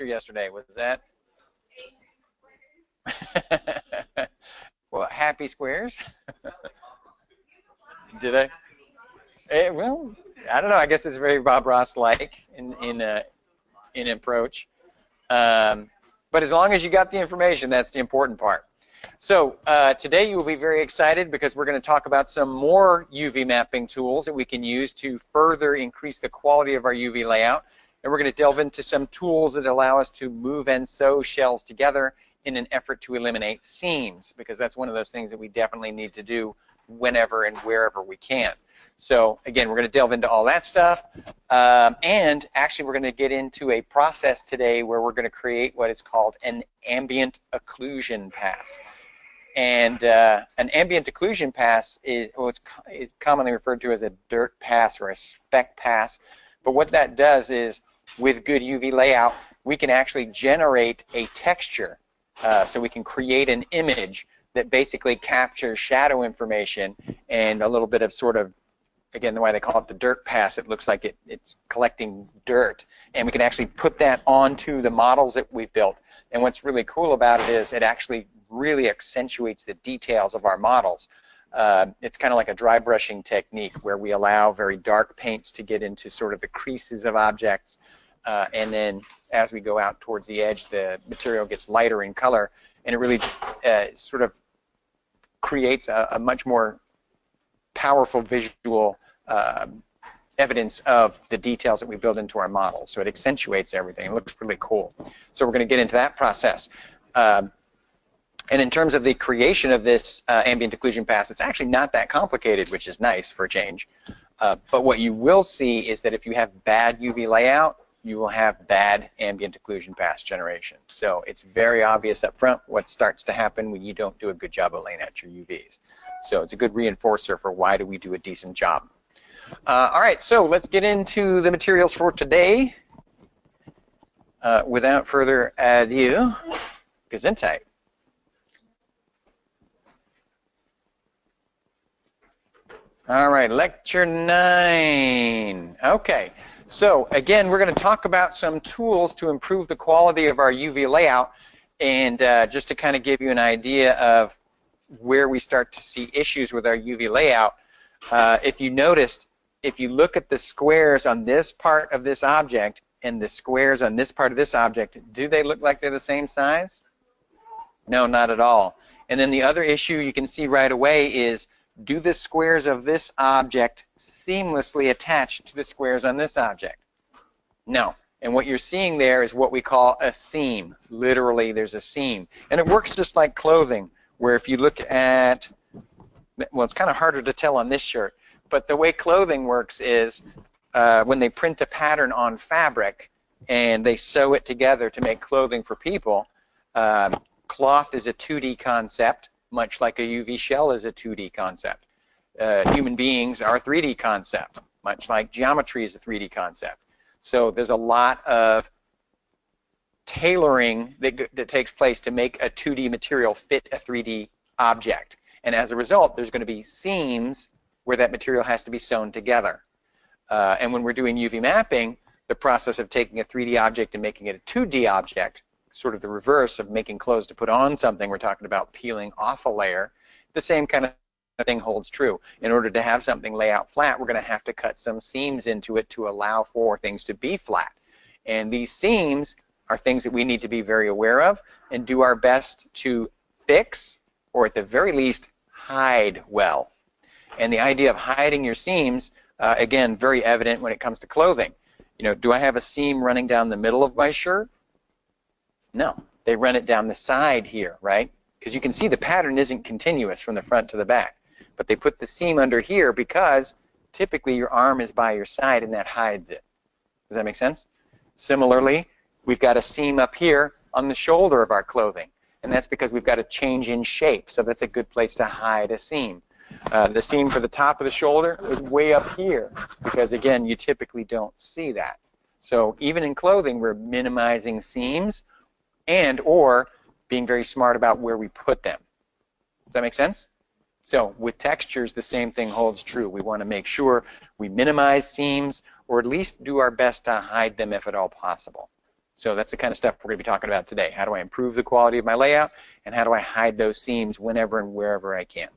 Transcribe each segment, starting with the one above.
lecture yesterday? Was that? Well, happy squares? Did I? Well, I don't know. I guess it's very Bob Ross-like in approach. But as long as you got the information, that's the important part. So today you will be very excited because we're going to talk about some more UV mapping tools that we can use to further increase the quality of our UV layout. And we're going to delve into some tools that allow us to move and sew shells together in an effort to eliminate seams, because that's one of those things that we definitely need to do whenever and wherever we can. So again, we're going to delve into all that stuff. And actually, we're going to get into a process today where we're going to create what is called an ambient occlusion pass. And an ambient occlusion pass is it's commonly referred to as a dirt pass or a speck pass. But what that does is, with good UV layout, we can actually generate a texture. So we can create an image that basically captures shadow information and a little bit of sort of, again, the way they call it the dirt pass, it looks like it's collecting dirt. And we can actually put that onto the models that we've built. And what's really cool about it is it actually really accentuates the details of our models. It's kind of like a dry brushing technique where we allow very dark paints to get into sort of the creases of objects. And then as we go out towards the edge, the material gets lighter in color. And it really sort of creates a much more powerful visual evidence of the details that we build into our models. So it accentuates everything. It looks really cool. So we're going to get into that process. And in terms of the creation of this ambient occlusion pass, it's actually not that complicated, which is nice for a change. But what you will see is that if you have bad UV layout, you will have bad ambient occlusion pass generation. So it's very obvious up front what starts to happen when you don't do a good job of laying out your UVs. So it's a good reinforcer for why do we do a decent job. All right, so let's get into the materials for today. Without further ado, Gesundheit. All right, lecture 9. Okay, so again, we're going to talk about some tools to improve the quality of our UV layout, and just to kind of give you an idea of where we start to see issues with our UV layout. If you noticed, if you look at the squares on this part of this object and the squares on this part of this object, do they look like they're the same size? No, not at all. And then the other issue you can see right away is, do the squares of this object seamlessly attach to the squares on this object? No. And what you're seeing there is what we call a seam. Literally, there's a seam. And it works just like clothing, where if you look at, well, it's kind of harder to tell on this shirt, but the way clothing works is when they print a pattern on fabric and they sew it together to make clothing for people, cloth is a 2D concept, much like a UV shell is a 2D concept. Human beings are a 3D concept, much like geometry is a 3D concept. So there's a lot of tailoring that takes place to make a 2D material fit a 3D object. And as a result, there's going to be seams where that material has to be sewn together. And when we're doing UV mapping, the process of taking a 3D object and making it a 2D object, sort of the reverse of making clothes to put on something, we're talking about peeling off a layer. The same kind of thing holds true. In order to have something lay out flat, we're going to have to cut some seams into it to allow for things to be flat. And these seams are things that we need to be very aware of and do our best to fix, or at the very least, hide well. And the idea of hiding your seams, again, very evident when it comes to clothing. You know, do I have a seam running down the middle of my shirt? No, they run it down the side here, right? Because you can see the pattern isn't continuous from the front to the back. But they put the seam under here because typically your arm is by your side and that hides it. Does that make sense? Similarly, we've got a seam up here on the shoulder of our clothing. And that's because we've got a change in shape. So that's a good place to hide a seam. The seam for the top of the shoulder is way up here because, again, you typically don't see that. So even in clothing, we're minimizing seams and or being very smart about where we put them. Does that make sense? So with textures, the same thing holds true. We want to make sure we minimize seams or at least do our best to hide them if at all possible. So that's the kind of stuff we're going to be talking about today. How do I improve the quality of my layout, and how do I hide those seams whenever and wherever I can?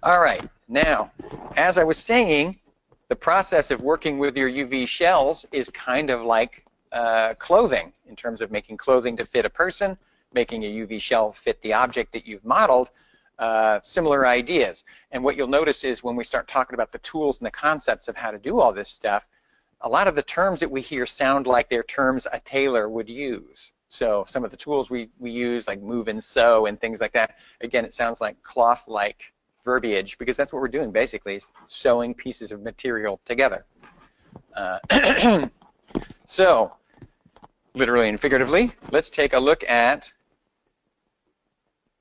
All right, now, as I was saying, the process of working with your UV shells is kind of like clothing, in terms of making clothing to fit a person, making a UV shell fit the object that you've modeled, similar ideas. And what you'll notice is when we start talking about the tools and the concepts of how to do all this stuff, a lot of the terms that we hear sound like they're terms a tailor would use. So some of the tools we use, like move and sew and things like that, again, it sounds like cloth-like verbiage, because that's what we're doing basically, is sewing pieces of material together. So, literally and figuratively, let's take a look at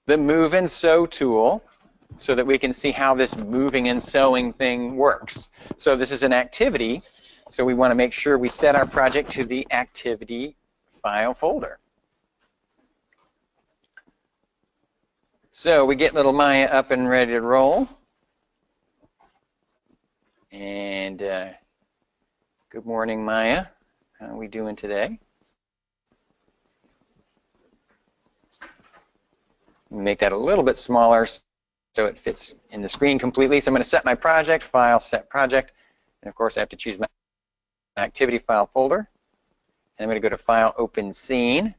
the move and sew tool so that we can see how this moving and sewing thing works. So this is an activity, so we want to make sure we set our project to the activity file folder. So we get little Maya up and ready to roll. And good morning, Maya. How are we doing today? Make that a little bit smaller so it fits in the screen completely. So I'm going to set my project, file, set project. And of course I have to choose my activity file folder. And I'm going to go to File, Open Scene.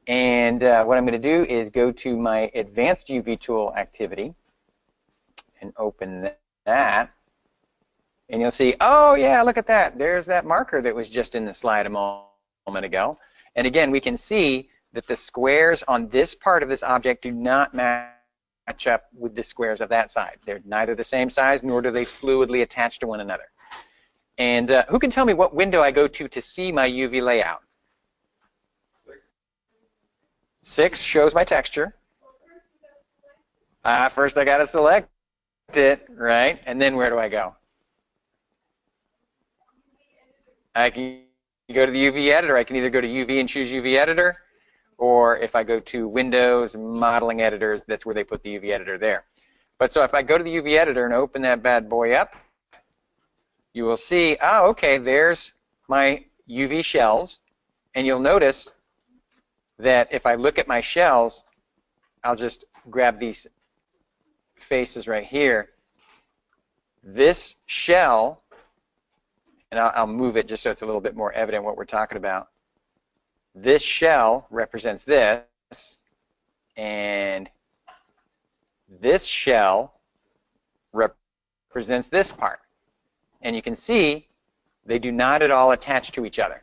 And what I'm going to do is go to my Advanced UV Tool activity and open that. And you'll see, oh yeah, look at that. There's that marker that was just in the slide a moment ago. And again, we can see that the squares on this part of this object do not match up with the squares of that side. They're neither the same size, nor do they fluidly attach to one another. And who can tell me what window I go to see my UV layout? 6 shows my texture. First I got to select it, right? And then where do I go? I can go to the UV editor. I can either go to UV and choose UV editor, or if I go to Windows, Modeling Editors, that's where they put the UV editor there. But so if I go to the UV editor and open that bad boy up, you will see, oh, okay, there's my UV shells. And you'll notice that if I look at my shells, I'll just grab these faces right here. This shell, and I'll move it just so it's a little bit more evident what we're talking about. This shell represents this, and this shell represents this part. And you can see they do not at all attach to each other.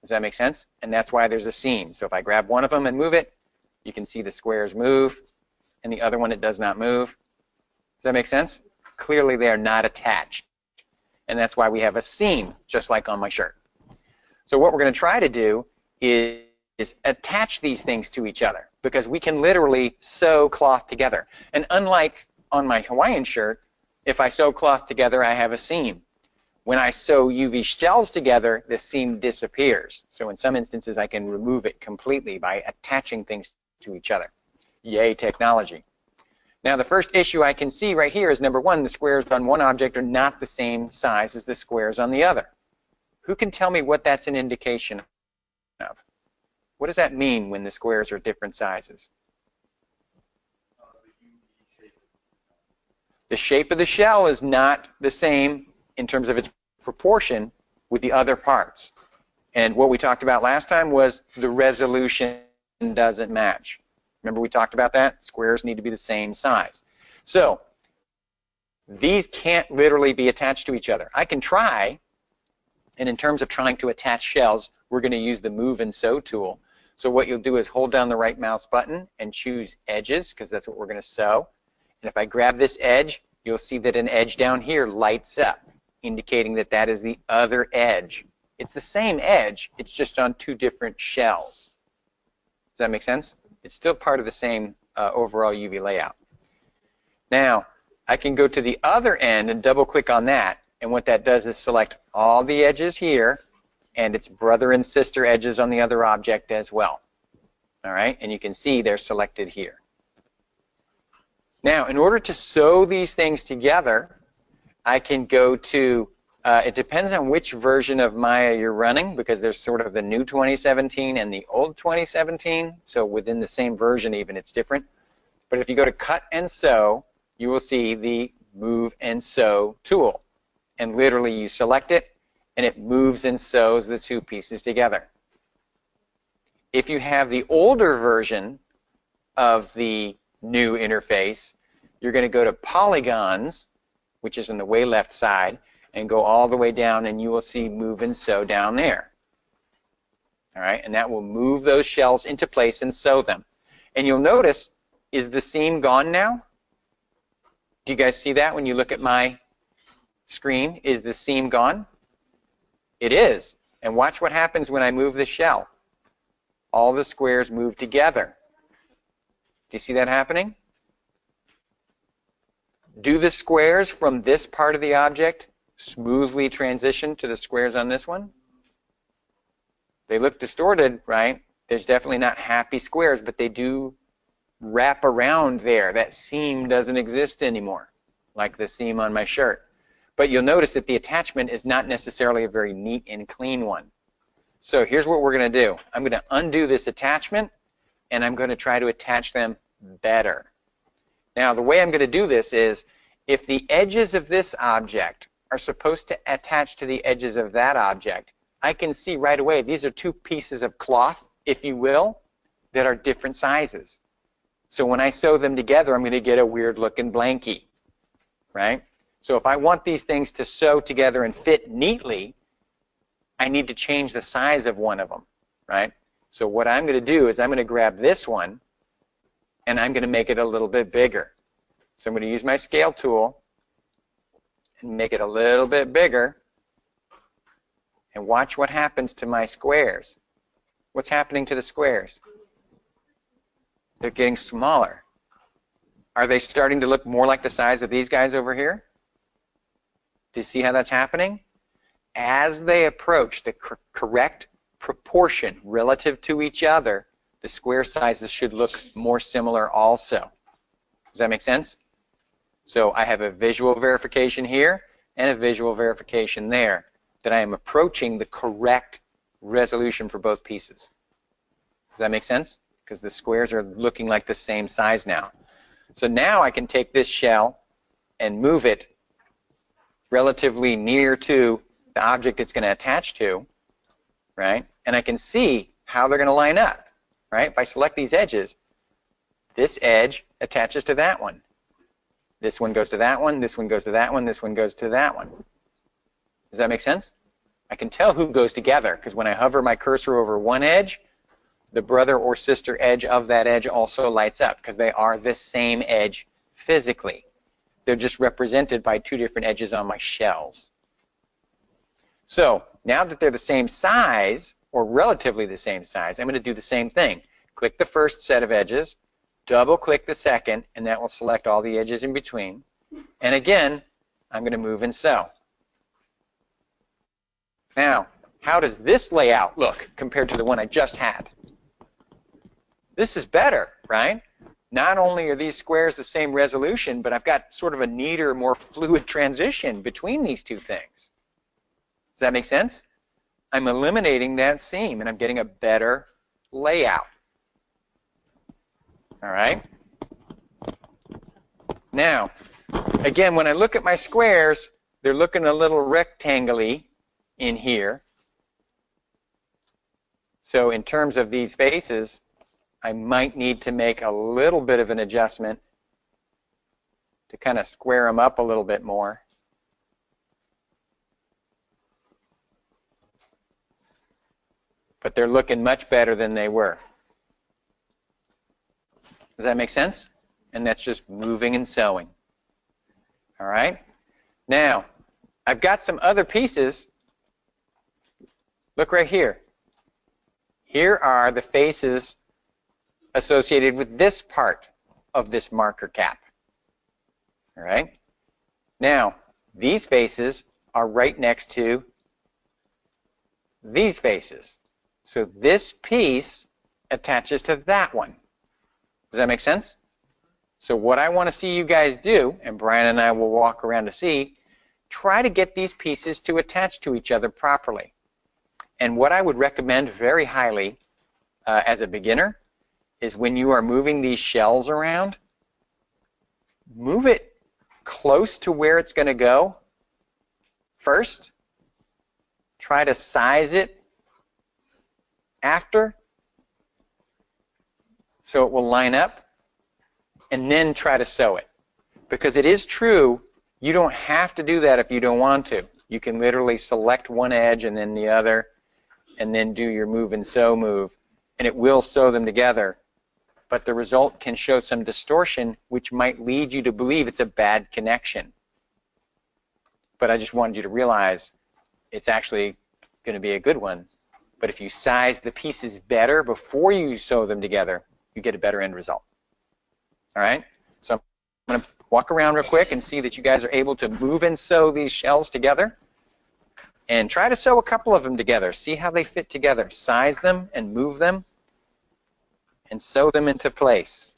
Does that make sense? And that's why there's a seam. So if I grab one of them and move it, you can see the squares move, and the other one it does not move. Does that make sense? Clearly they are not attached. And that's why we have a seam, just like on my shirt. So what we're going to try to do is attach these things to each other, because we can literally sew cloth together. And unlike on my Hawaiian shirt, if I sew cloth together, I have a seam. When I sew UV shells together, the seam disappears. So in some instances, I can remove it completely by attaching things to each other. Yay, technology. Now, the first issue I can see right here is, number one, the squares on one object are not the same size as the squares on the other. Who can tell me what that's an indication of? What does that mean when the squares are different sizes? The shape of the shell is not the same in terms of its proportion with the other parts. And what we talked about last time was the resolution doesn't match. Remember we talked about that? Squares need to be the same size. So these can't literally be attached to each other. I can try, and in terms of trying to attach shells, we're going to use the Move and Sew tool. So what you'll do is hold down the right mouse button and choose Edges, because that's what we're going to sew. And if I grab this edge, you'll see that an edge down here lights up, indicating that that is the other edge. It's the same edge, it's just on two different shells. Does that make sense? It's still part of the same overall UV layout. Now, I can go to the other end and double-click on that, and what that does is select all the edges here and its brother and sister edges on the other object as well. All right, and you can see they're selected here. Now, in order to sew these things together, I can go to It depends on which version of Maya you're running, because there's sort of the new 2017 and the old 2017. So within the same version even, it's different. But if you go to Cut and Sew, you will see the Move and Sew tool. And literally you select it, and it moves and sews the two pieces together. If you have the older version of the new interface, you're going to go to Polygons, which is on the way left side, and go all the way down, and you will see Move and Sew down there. All right, and that will move those shells into place and sew them. And you'll notice, is the seam gone now? Do you guys see that when you look at my screen? Is the seam gone? It is. And watch what happens when I move the shell. All the squares move together. Do you see that happening? Do the squares from this part of the object smoothly transition to the squares on this one? They look distorted, right? There's definitely not happy squares, but they do wrap around there. That seam doesn't exist anymore, like the seam on my shirt. But you'll notice that the attachment is not necessarily a very neat and clean one. So here's what we're going to do. I'm going to undo this attachment, and I'm going to try to attach them better. Now, the way I'm going to do this is, if the edges of this object are supposed to attach to the edges of that object, I can see right away these are two pieces of cloth, if you will, that are different sizes. So when I sew them together, I'm going to get a weird looking blankie, right? So if I want these things to sew together and fit neatly, I need to change the size of one of them, right? So what I'm going to do is I'm going to grab this one, and I'm going to make it a little bit bigger. So I'm going to use my scale tool and make it a little bit bigger, and watch what happens to my squares. What's happening to the squares? They're getting smaller. Are they starting to look more like the size of these guys over here? Do you see how that's happening? As they approach the correct proportion relative to each other, the square sizes should look more similar also. Does that make sense? So I have a visual verification here and a visual verification there that I am approaching the correct resolution for both pieces. Does that make sense? Because the squares are looking like the same size now. So now I can take this shell and move it relatively near to the object it's going to attach to, right? And I can see how they're going to line up, right? If I select these edges, this edge attaches to that one. This one goes to that one, this one goes to that one, this one goes to that one. Does that make sense? I can tell who goes together, because when I hover my cursor over one edge, the brother or sister edge of that edge also lights up, because they are the same edge physically. They're just represented by two different edges on my shells. So now that they're the same size, or relatively the same size, I'm going to do the same thing. Click the first set of edges, double-click the second, and that will select all the edges in between. And again, I'm going to move and sew. Now, how does this layout look compared to the one I just had? This is better, right? Not only are these squares the same resolution, but I've got sort of a neater, more fluid transition between these two things. Does that make sense? I'm eliminating that seam, and I'm getting a better layout. All right? Now, again, when I look at my squares, they're looking a little rectangle-y in here. So in terms of these faces, I might need to make a little bit of an adjustment to kind of square them up a little bit more. But they're looking much better than they were. Does that make sense? And that's just moving and sewing. All right? Now, I've got some other pieces. Look right here. Here are the faces associated with this part of this marker cap. All right? Now, these faces are right next to these faces. So this piece attaches to that one. Does that make sense? So what I want to see you guys do, and Brian and I will walk around to see, try to get these pieces to attach to each other properly. And what I would recommend very highly as a beginner is when you are moving these shells around, move it close to where it's going to go first. Try to size it after so it will line up, and then try to sew it. Because it is true, you don't have to do that if you don't want to. You can literally select one edge and then the other, and then do your move and sew move, and it will sew them together. But the result can show some distortion, which might lead you to believe it's a bad connection. But I just wanted you to realize it's actually going to be a good one. But if you size the pieces better before you sew them together, you get a better end result. All right? So I'm going to walk around real quick and see that you guys are able to move and sew these shells together. And try to sew a couple of them together. See how they fit together. Size them and move them and sew them into place.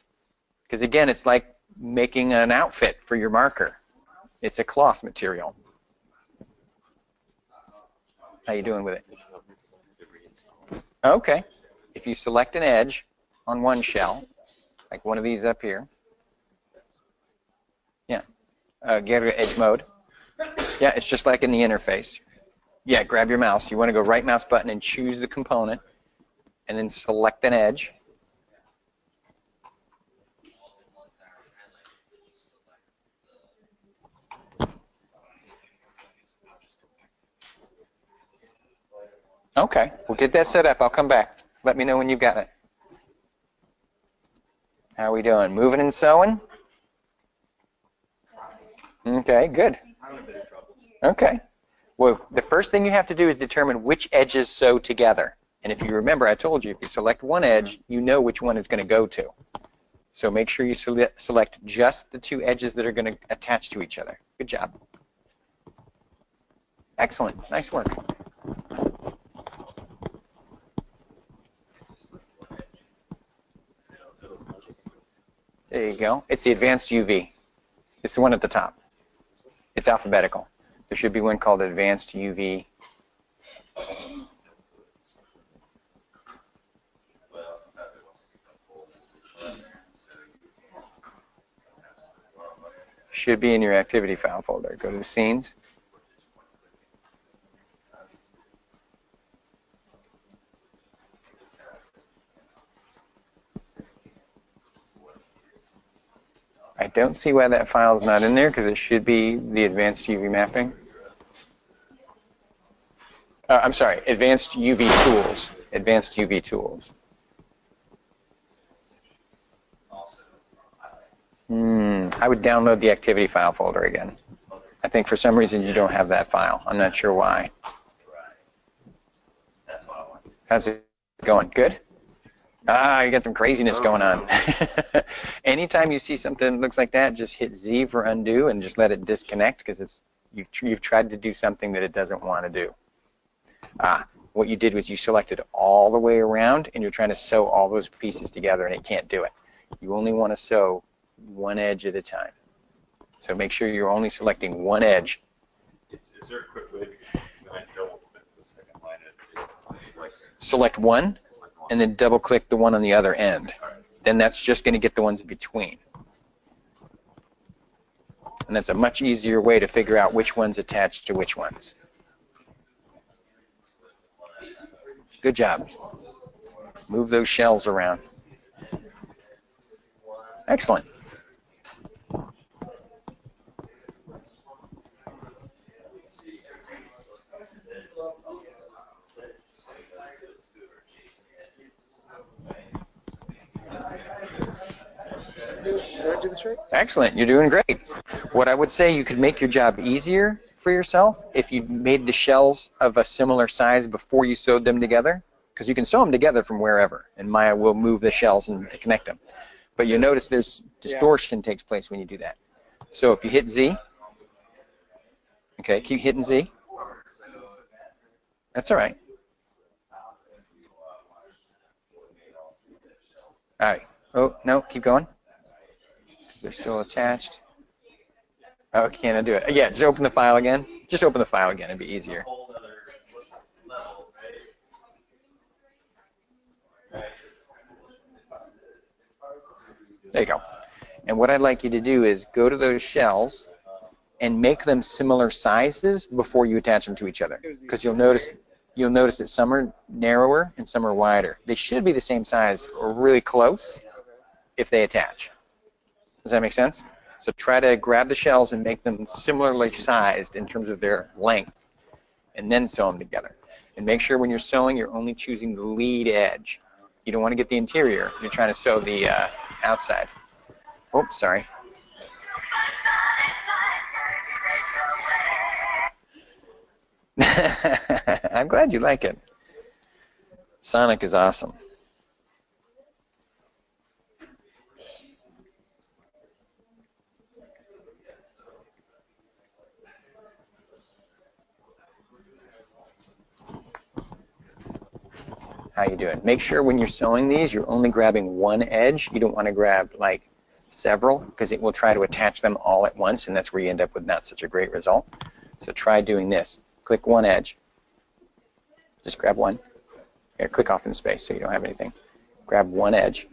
Because again, it's like making an outfit for your marker. It's a cloth material. How you doing with it? Okay. If you select an edge on one shell, like one of these up here, yeah, get edge mode. Yeah, it's just like in the interface. Yeah, grab your mouse. You want to go right mouse button and choose the component, and then select an edge. Okay, we'll get that set up. I'll come back. Let me know when you've got it. How are we doing? Moving and sewing? Okay, good. Okay. Well, the first thing you have to do is determine which edges sew together. And if you remember, I told you, if you select one edge, you know which one it's going to go to. So make sure you select just the two edges that are going to attach to each other. Good job. Excellent. Nice work. There you go. It's the Advanced UV. It's the one at the top. It's alphabetical. There should be one called Advanced UV. Should be in your activity file folder. Go to the scenes. I don't see why that file is not in there, because it should be the Advanced UV mapping. I'm sorry, Advanced UV Tools. Advanced UV Tools. I would download the activity file folder again. I think for some reason you don't have that file. I'm not sure why. How's it going? Good? Ah, you got some craziness going on. Anytime you see something that looks like that, just hit Z for undo and just let it disconnect, because you've tried to do something that it doesn't want to do. What you did was you selected all the way around, and you're trying to sew all those pieces together, and it can't do it. You only want to sew one edge at a time. So make sure you're only selecting one edge. Is there a quick way to double click the second line? Select one, and then double click the one on the other end. Then that's just going to get the ones in between. And that's a much easier way to figure out which one's attached to which ones. Good job. Move those shells around. Excellent. Did I do this right? Excellent. You're doing great. What I would say, you could make your job easier for yourself if you made the shells of a similar size before you sewed them together, because you can sew them together from wherever, and Maya will move the shells and connect them. But you notice there's distortion takes place when you do that. So if you hit Z, okay, keep hitting Z. That's all right. All right. Oh, no, keep going. They're still attached. Oh, can I do it? Yeah, just open the file again. Just open the file again. It'd be easier. Whole other level, right? There you go. And what I'd like you to do is go to those shells and make them similar sizes before you attach them to each other. Because you'll notice that some are narrower and some are wider. They should be the same size or really close if they attach. Does that make sense? So try to grab the shells and make them similarly sized in terms of their length, and then sew them together. And make sure when you're sewing, you're only choosing the lead edge. You don't want to get the interior. You're trying to sew the outside. Oops, sorry. I'm glad you like it. Sonic is awesome. How you doing? Make sure when you're sewing these, you're only grabbing one edge. You don't want to grab like several, because it will try to attach them all at once, and that's where you end up with not such a great result. So try doing this. Click one edge. Just grab one. Here, click off in space so you don't have anything. Grab one edge.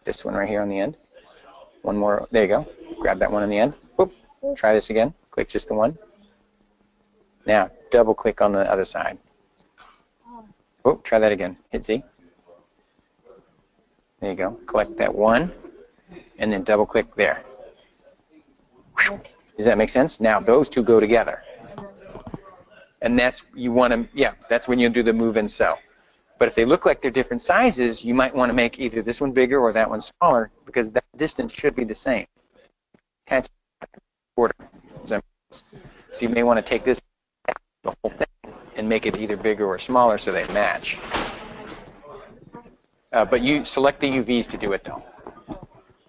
This one right here on the end. One more. There you go. Grab that one on the end. Boop. Try this again. Click just the one. Now, double click on the other side. Oh, try that again. Hit Z. There you go. Collect that one, and then double click there. Does that make sense? Now those two go together. And that's, you want to, yeah, that's when you do the move and sew. But if they look like they're different sizes, you might want to make either this one bigger or that one smaller, because that distance should be the same. Catch quarter. So you may want to take this, the whole thing, and make it either bigger or smaller so they match. But you select the UVs to do it though.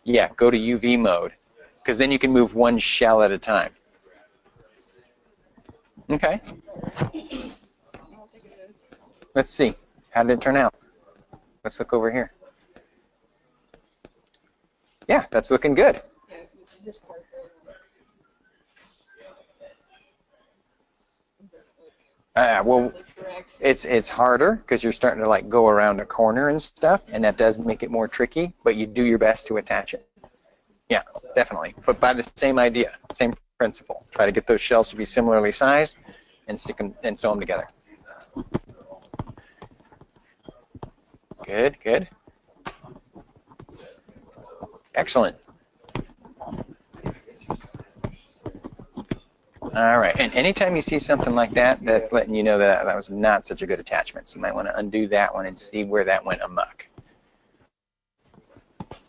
Yeah, go to UV mode, because then you can move one shell at a time. Okay. Let's see. How did it turn out? Let's look over here. Yeah, that's looking good. Well, it's harder because you're starting to like go around a corner and stuff, and that does make it more tricky, but you do your best to attach it. Yeah, definitely. But by the same idea, same principle. Try to get those shells to be similarly sized and stick them and sew them together. Good, good. Excellent. All right, and anytime you see something like that, that's letting you know that that was not such a good attachment. So you might want to undo that one and see where that went amok.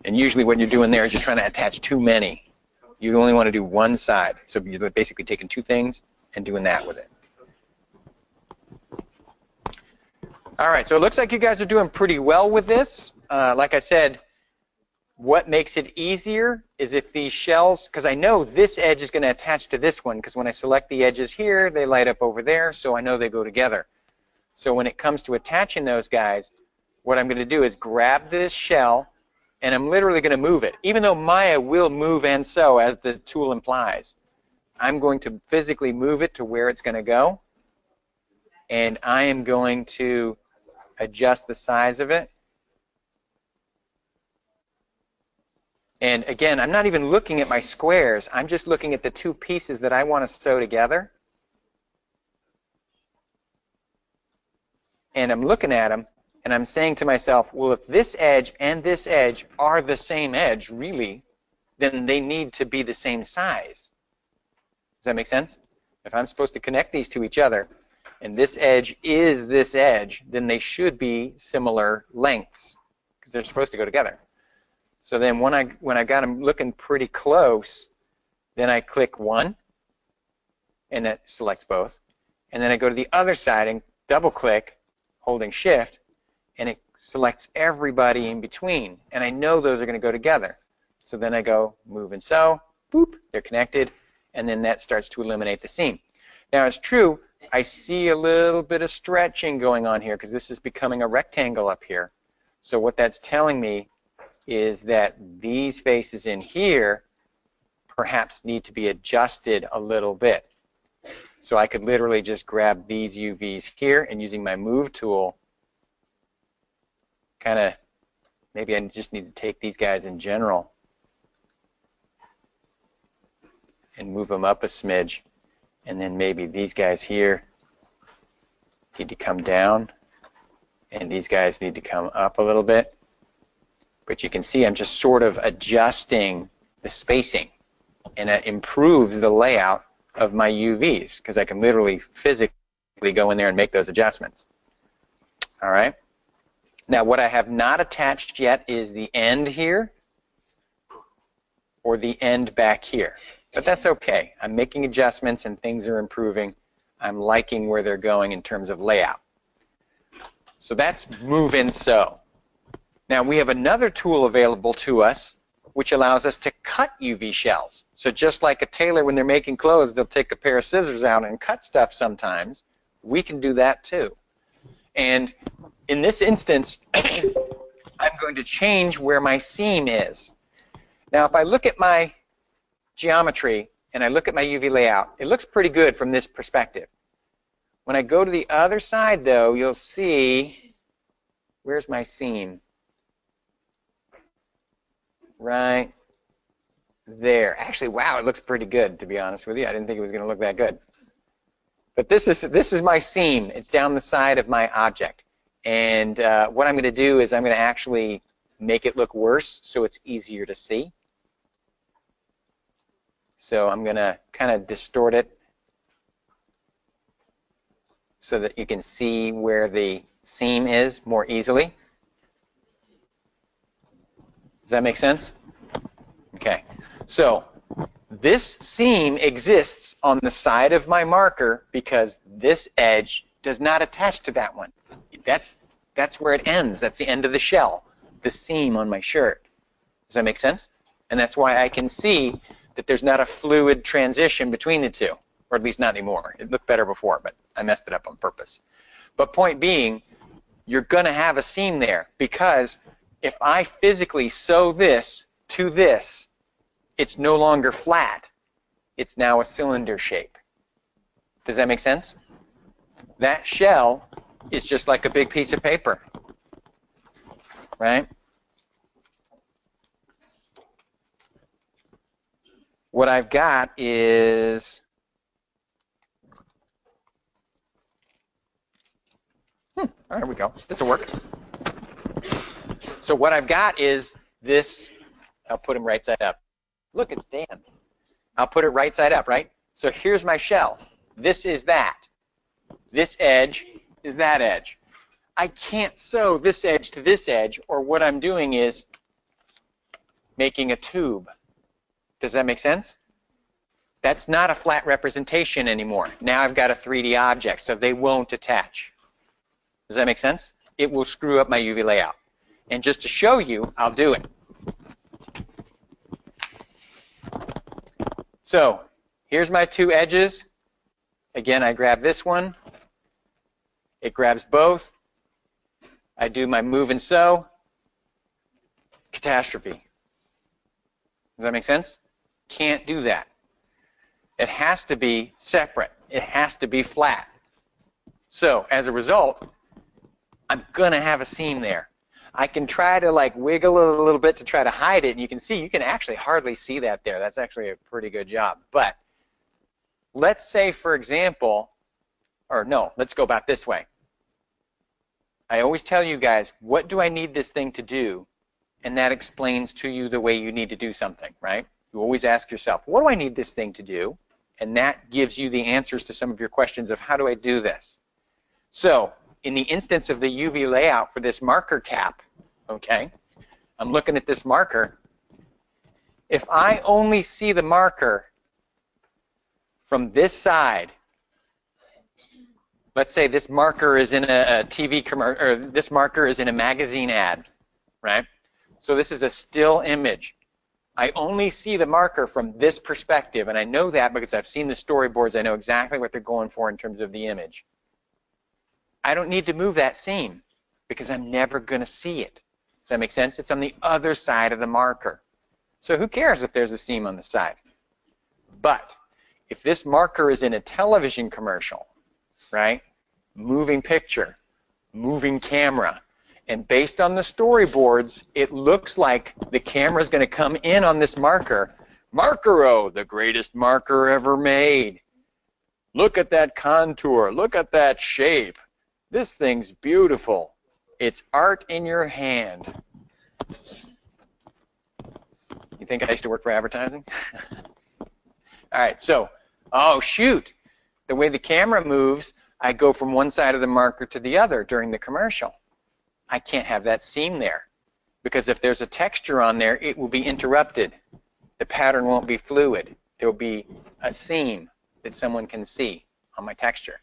And usually what you're doing there is you're trying to attach too many. You only want to do one side. So you're basically taking two things and doing that with it. All right, so it looks like you guys are doing pretty well with this. Like I said, what makes it easier is if these shells, because I know this edge is going to attach to this one, because when I select the edges here, they light up over there, so I know they go together. So when it comes to attaching those guys, what I'm going to do is grab this shell, and I'm literally going to move it. Even though Maya will move and sew, as the tool implies, I'm going to physically move it to where it's going to go, and I am going to adjust the size of it. And again, I'm not even looking at my squares. I'm just looking at the two pieces that I want to sew together. And I'm looking at them, and I'm saying to myself, well, if this edge and this edge are the same edge, really, then they need to be the same size. Does that make sense? If I'm supposed to connect these to each other, and this edge is this edge, then they should be similar lengths, because they're supposed to go together. So then when I got them looking pretty close, then I click one, and it selects both. And then I go to the other side and double click, holding shift, and it selects everybody in between. And I know those are going to go together. So then I go move and sew, boop, they're connected, and then that starts to eliminate the seam. Now it's true, I see a little bit of stretching going on here because this is becoming a rectangle up here. So what that's telling me is that these faces in here perhaps need to be adjusted a little bit. So I could literally just grab these UVs here and using my move tool, kind of, maybe I just need to take these guys in general and move them up a smidge. And then maybe these guys here need to come down, and these guys need to come up a little bit. But you can see I'm just sort of adjusting the spacing, and it improves the layout of my UVs because I can literally physically go in there and make those adjustments. All right. Now what I have not attached yet is the end here or the end back here. But that's okay. I'm making adjustments and things are improving. I'm liking where they're going in terms of layout. So that's move in sew. Now we have another tool available to us which allows us to cut UV shells. So just like a tailor when they're making clothes, they'll take a pair of scissors out and cut stuff sometimes. We can do that too. And in this instance, I'm going to change where my seam is. Now if I look at my geometry and I look at my UV layout, it looks pretty good from this perspective. When I go to the other side though, you'll see, where's my seam? Right there. Actually, wow, it looks pretty good, to be honest with you. I didn't think it was going to look that good. But this is my seam. It's down the side of my object. And what I'm going to do is I'm going to actually make it look worse so it's easier to see. So I'm going to kind of distort it so that you can see where the seam is more easily. Does that make sense? Okay. So this seam exists on the side of my marker because this edge does not attach to that one. That's where it ends. That's the end of the shell, the seam on my shirt. Does that make sense? And that's why I can see that there's not a fluid transition between the two, or at least not anymore. It looked better before, but I messed it up on purpose. But point being, you're going to have a seam there because if I physically sew this to this, it's no longer flat. It's now a cylinder shape. Does that make sense? That shell is just like a big piece of paper, right? What I've got is there we go. This will work. So what I've got is this. I'll put them right side up. Look, it's Dan. I'll put it right side up, right? So here's my shell. This is that. This edge is that edge. I can't sew this edge to this edge, or what I'm doing is making a tube. Does that make sense? That's not a flat representation anymore. Now I've got a 3D object, so they won't attach. Does that make sense? It will screw up my UV layout. And just to show you, I'll do it. So here's my two edges. Again, I grab this one. It grabs both. I do my move and sew. Catastrophe. Does that make sense? Can't do that. It has to be separate. It has to be flat. So as a result, I'm going to have a seam there. I can try to like wiggle it a little bit to try to hide it, and you can see, you can actually hardly see that there. That's actually a pretty good job. But let's say, for example, or no, let's go about this way. I always tell you guys, what do I need this thing to do? And that explains to you the way you need to do something, right? You always ask yourself, what do I need this thing to do? And that gives you the answers to some of your questions of how do I do this? So in the instance of the UV layout for this marker cap, okay, I'm looking at this marker. If I only see the marker from this side, let's say this marker is in a TV commercial, or this marker is in a magazine ad, right? So this is a still image. I only see the marker from this perspective, and I know that because I've seen the storyboards. I know exactly what they're going for in terms of the image. I don't need to move that seam because I'm never going to see it. Does that make sense? It's on the other side of the marker. So who cares if there's a seam on the side? But if this marker is in a television commercial, right, moving picture, moving camera, and based on the storyboards, it looks like the camera is going to come in on this marker. Markero, the greatest marker ever made. Look at that contour. Look at that shape. This thing's beautiful. It's art in your hand. You think I used to work for advertising? All right, so, oh shoot. The way the camera moves, I go from one side of the marker to the other during the commercial. I can't have that seam there, because if there's a texture on there, it will be interrupted. The pattern won't be fluid. There will be a seam that someone can see on my texture.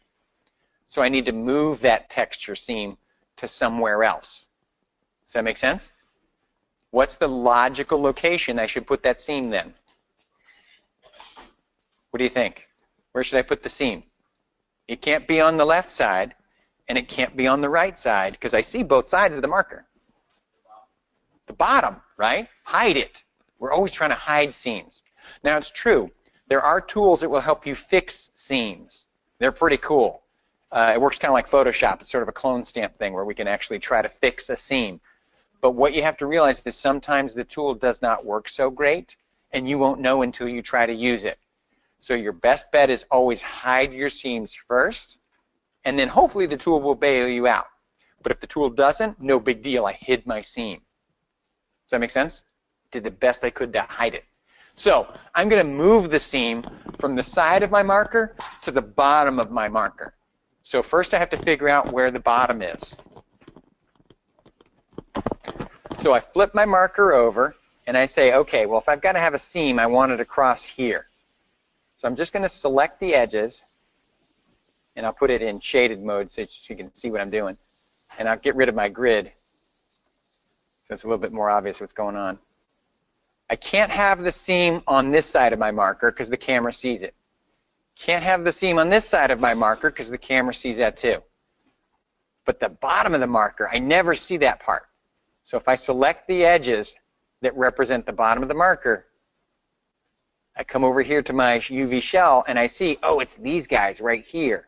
So I need to move that texture seam to somewhere else. Does that make sense? What's the logical location I should put that seam then? What do you think? Where should I put the seam? It can't be on the left side, and it can't be on the right side, because I see both sides of the marker. The bottom, right? Hide it. We're always trying to hide seams. Now, it's true. There are tools that will help you fix seams. They're pretty cool. It works kind of like Photoshop. It's sort of a clone stamp thing where we can actually try to fix a seam. But what you have to realize is sometimes the tool does not work so great, and you won't know until you try to use it. So your best bet is always hide your seams first, and then hopefully the tool will bail you out. But if the tool doesn't, no big deal. I hid my seam. Does that make sense? Did the best I could to hide it. So I'm going to move the seam from the side of my marker to the bottom of my marker. So first I have to figure out where the bottom is. So I flip my marker over, and I say, okay, well, if I've got to have a seam, I want it across here. So I'm just going to select the edges, and I'll put it in shaded mode so you can see what I'm doing. And I'll get rid of my grid so it's a little bit more obvious what's going on. I can't have the seam on this side of my marker because the camera sees it. Can't have the seam on this side of my marker because the camera sees that too. But the bottom of the marker, I never see that part. So if I select the edges that represent the bottom of the marker, I come over here to my UV shell and I see, oh, it's these guys right here.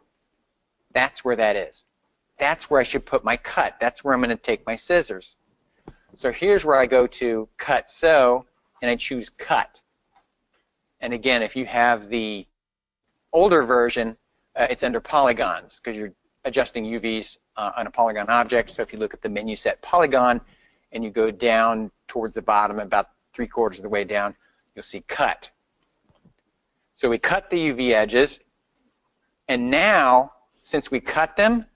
That's where that is. That's where I should put my cut. That's where I'm going to take my scissors. So here's where I go to Cut So, and I choose Cut. And again, if you have the older version, it's under polygons because you're adjusting UVs on a polygon object. So if you look at the menu set polygon and you go down towards the bottom about 3/4 of the way down, you'll see Cut. So we cut the UV edges, and now, since we cut them,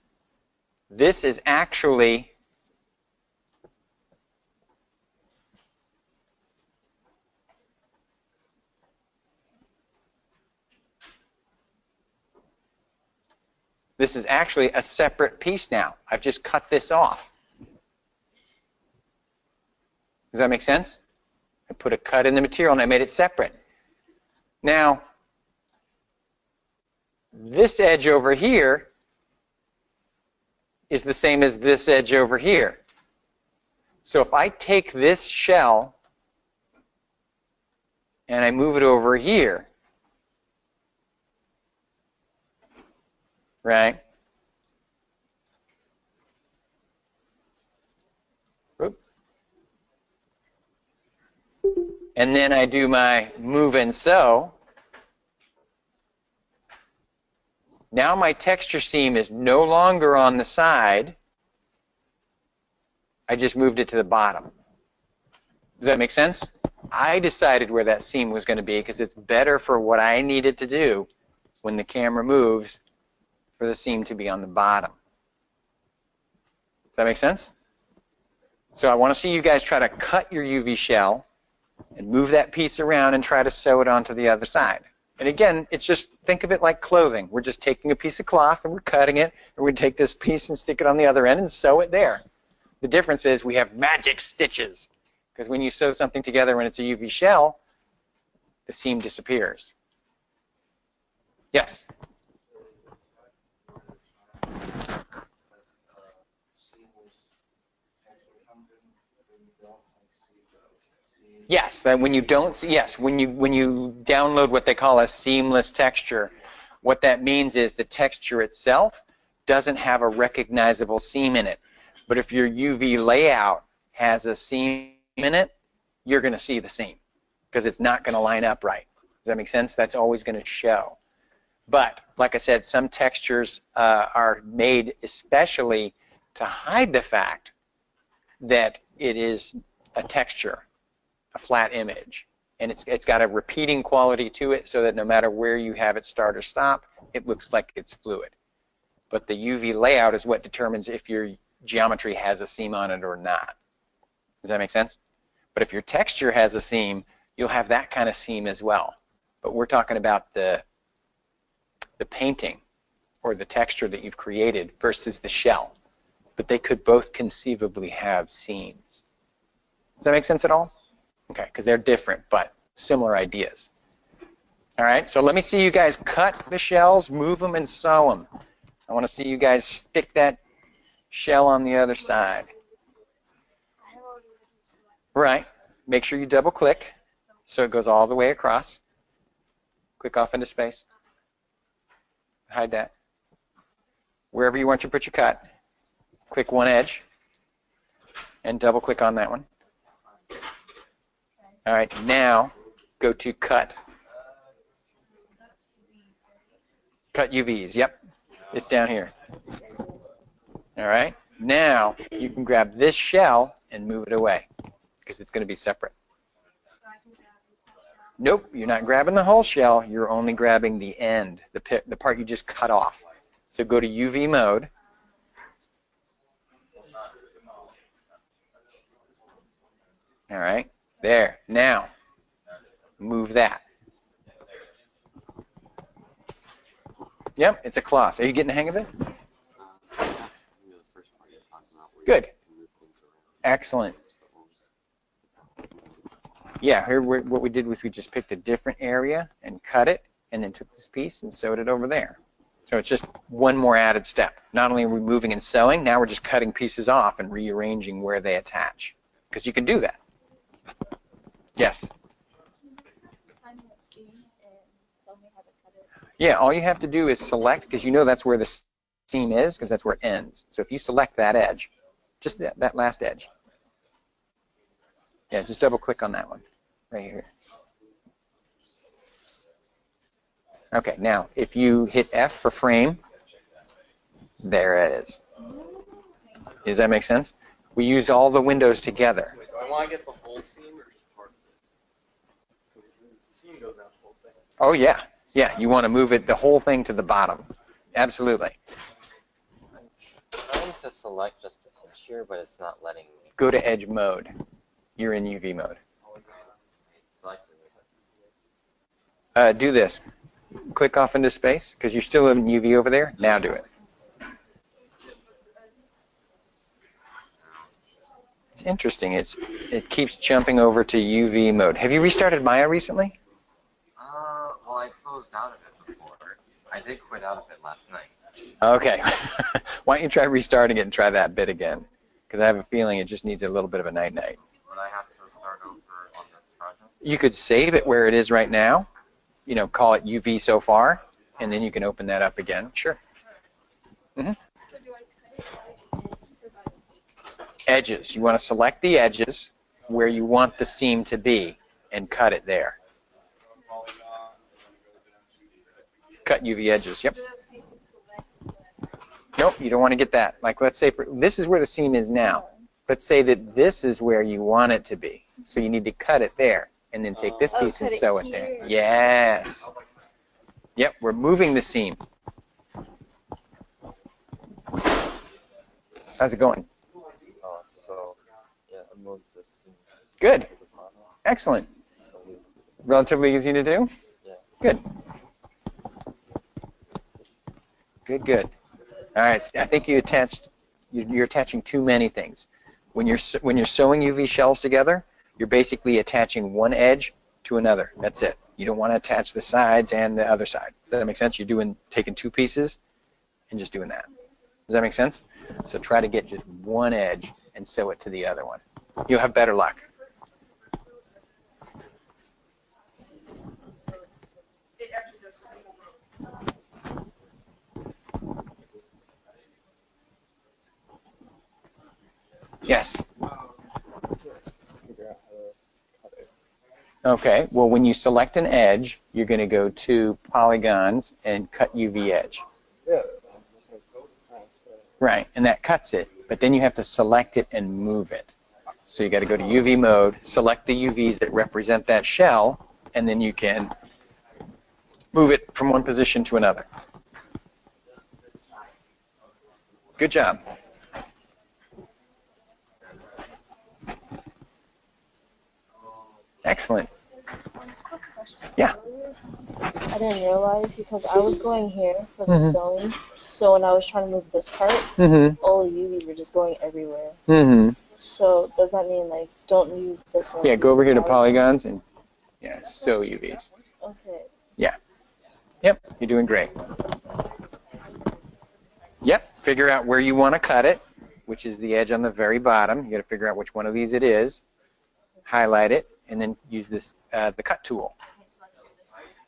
this is actually a separate piece now. I've just cut this off. Does that make sense? I put a cut in the material and I made it separate. Now, this edge over here is the same as this edge over here. So if I take this shell and I move it over here, right? Oop. And then I do my move and sew. Now my texture seam is no longer on the side. I just moved it to the bottom. Does that make sense? I decided where that seam was going to be because it's better for what I need it to do when the camera moves for the seam to be on the bottom. Does that make sense? So I want to see you guys try to cut your UV shell and move that piece around and try to sew it onto the other side. And again, it's just, think of it like clothing. We're just taking a piece of cloth and we're cutting it, and we take this piece and stick it on the other end and sew it there. The difference is we have magic stitches, because when you sew something together when it's a UV shell, the seam disappears. Yes? Yes, that when you don't see, yes, when you download what they call a seamless texture, what that means is the texture itself doesn't have a recognizable seam in it. But if your UV layout has a seam in it, you're going to see the seam because it's not going to line up right. Does that make sense? That's always going to show. But like I said, some textures are made especially to hide the fact that it is a texture, a flat image, and it's got a repeating quality to it so that no matter where you have it start or stop, it looks like it's fluid. But the UV layout is what determines if your geometry has a seam on it or not. Does that make sense? But if your texture has a seam, you'll have that kind of seam as well. But we're talking about the painting or the texture that you've created versus the shell. But they could both conceivably have seams. Does that make sense at all? Okay, because they're different, but similar ideas. All right, so let me see you guys cut the shells, move them, and sew them. I want to see you guys stick that shell on the other side. Right. Make sure you double click so it goes all the way across. Click off into space. Hide that. Wherever you want to put your cut, click one edge and double click on that one. All right, now go to cut. Cut UVs, yep. It's down here. All right, now you can grab this shell and move it away because it's going to be separate. Nope, you're not grabbing the whole shell. You're only grabbing the end, the part you just cut off. So go to UV mode. All right, there. Now, move that. Yep, it's a cloth. Are you getting the hang of it? Good. Excellent. Yeah, here what we did was we just picked a different area and cut it, and then took this piece and sewed it over there. So it's just one more added step. Not only are we moving and sewing, now we're just cutting pieces off and rearranging where they attach. Because you can do that. Yes? Yeah, all you have to do is select, because you know that's where the seam is, because that's where it ends. So if you select that edge, just that last edge. Yeah, just double click on that one, right here. Okay, now if you hit F for frame, there it is. Does that make sense? We use all the windows together. Do I want to get the whole seam or just part of it? The seam goes out the whole thing. Oh yeah, yeah. You want to move it the whole thing to the bottom. Absolutely. I'm trying to select just the edge here, but it's not letting me. Go to edge mode. You're in UV mode. Select it. Do this. Click off into space, because you're still in UV over there. Now do it. It's interesting. It keeps jumping over to UV mode. Have you restarted Maya recently? Well, I closed out of it before. I did quit out of it last night. Okay. Why don't you try restarting it and try that bit again? Because I have a feeling it just needs a little bit of a night-night. Would I have to start over on this project? You could save it where it is right now. You know, call it UV so far, and then you can open that up again. Sure. Mm-hmm. So do I cut it Edges. You want to select the edges where you want the seam to be and cut it there. Cut UV edges. Yep. Nope, you don't want to get that. Like, let's say this is where the seam is now. Let's say that this is where you want it to be. So you need to cut it there and then take this piece and sew it there. Yes. Yep, we're moving the seam. How's it going? So, yeah, I moved this seam Good. to the bottom. Excellent. Relatively easy to do? Yeah. Good. Good, good. All right, I think you're attaching too many things. When you're sewing UV shells together, you're basically attaching one edge to another. That's it. You don't want to attach the sides and the other side. Does that make sense? You're taking two pieces and just doing that. Does that make sense? So try to get just one edge and sew it to the other one. You'll have better luck. Yes. Figure out how to cut it. Okay, well, when you select an edge, you're going to go to polygons and cut UV edge. Yeah. That's nice. Right, and that cuts it, but then you have to select it and move it. So you got to go to UV mode, select the UVs that represent that shell, and then you can move it from one position to another. Good job. Excellent. Quick question. Yeah. I didn't realize because I was going here for the Mhm. sewing. So when I was trying to move this part, Mm-hmm. all the UV were just going everywhere. Mm-hmm. So does that mean like don't use this one? Yeah, go over here to use polygons and yeah, sew UVs. Okay. Yep, you're doing great. Yep, figure out where you want to cut it, which is the edge on the very bottom. You got to figure out which one of these it is, highlight it, and then use this the cut tool.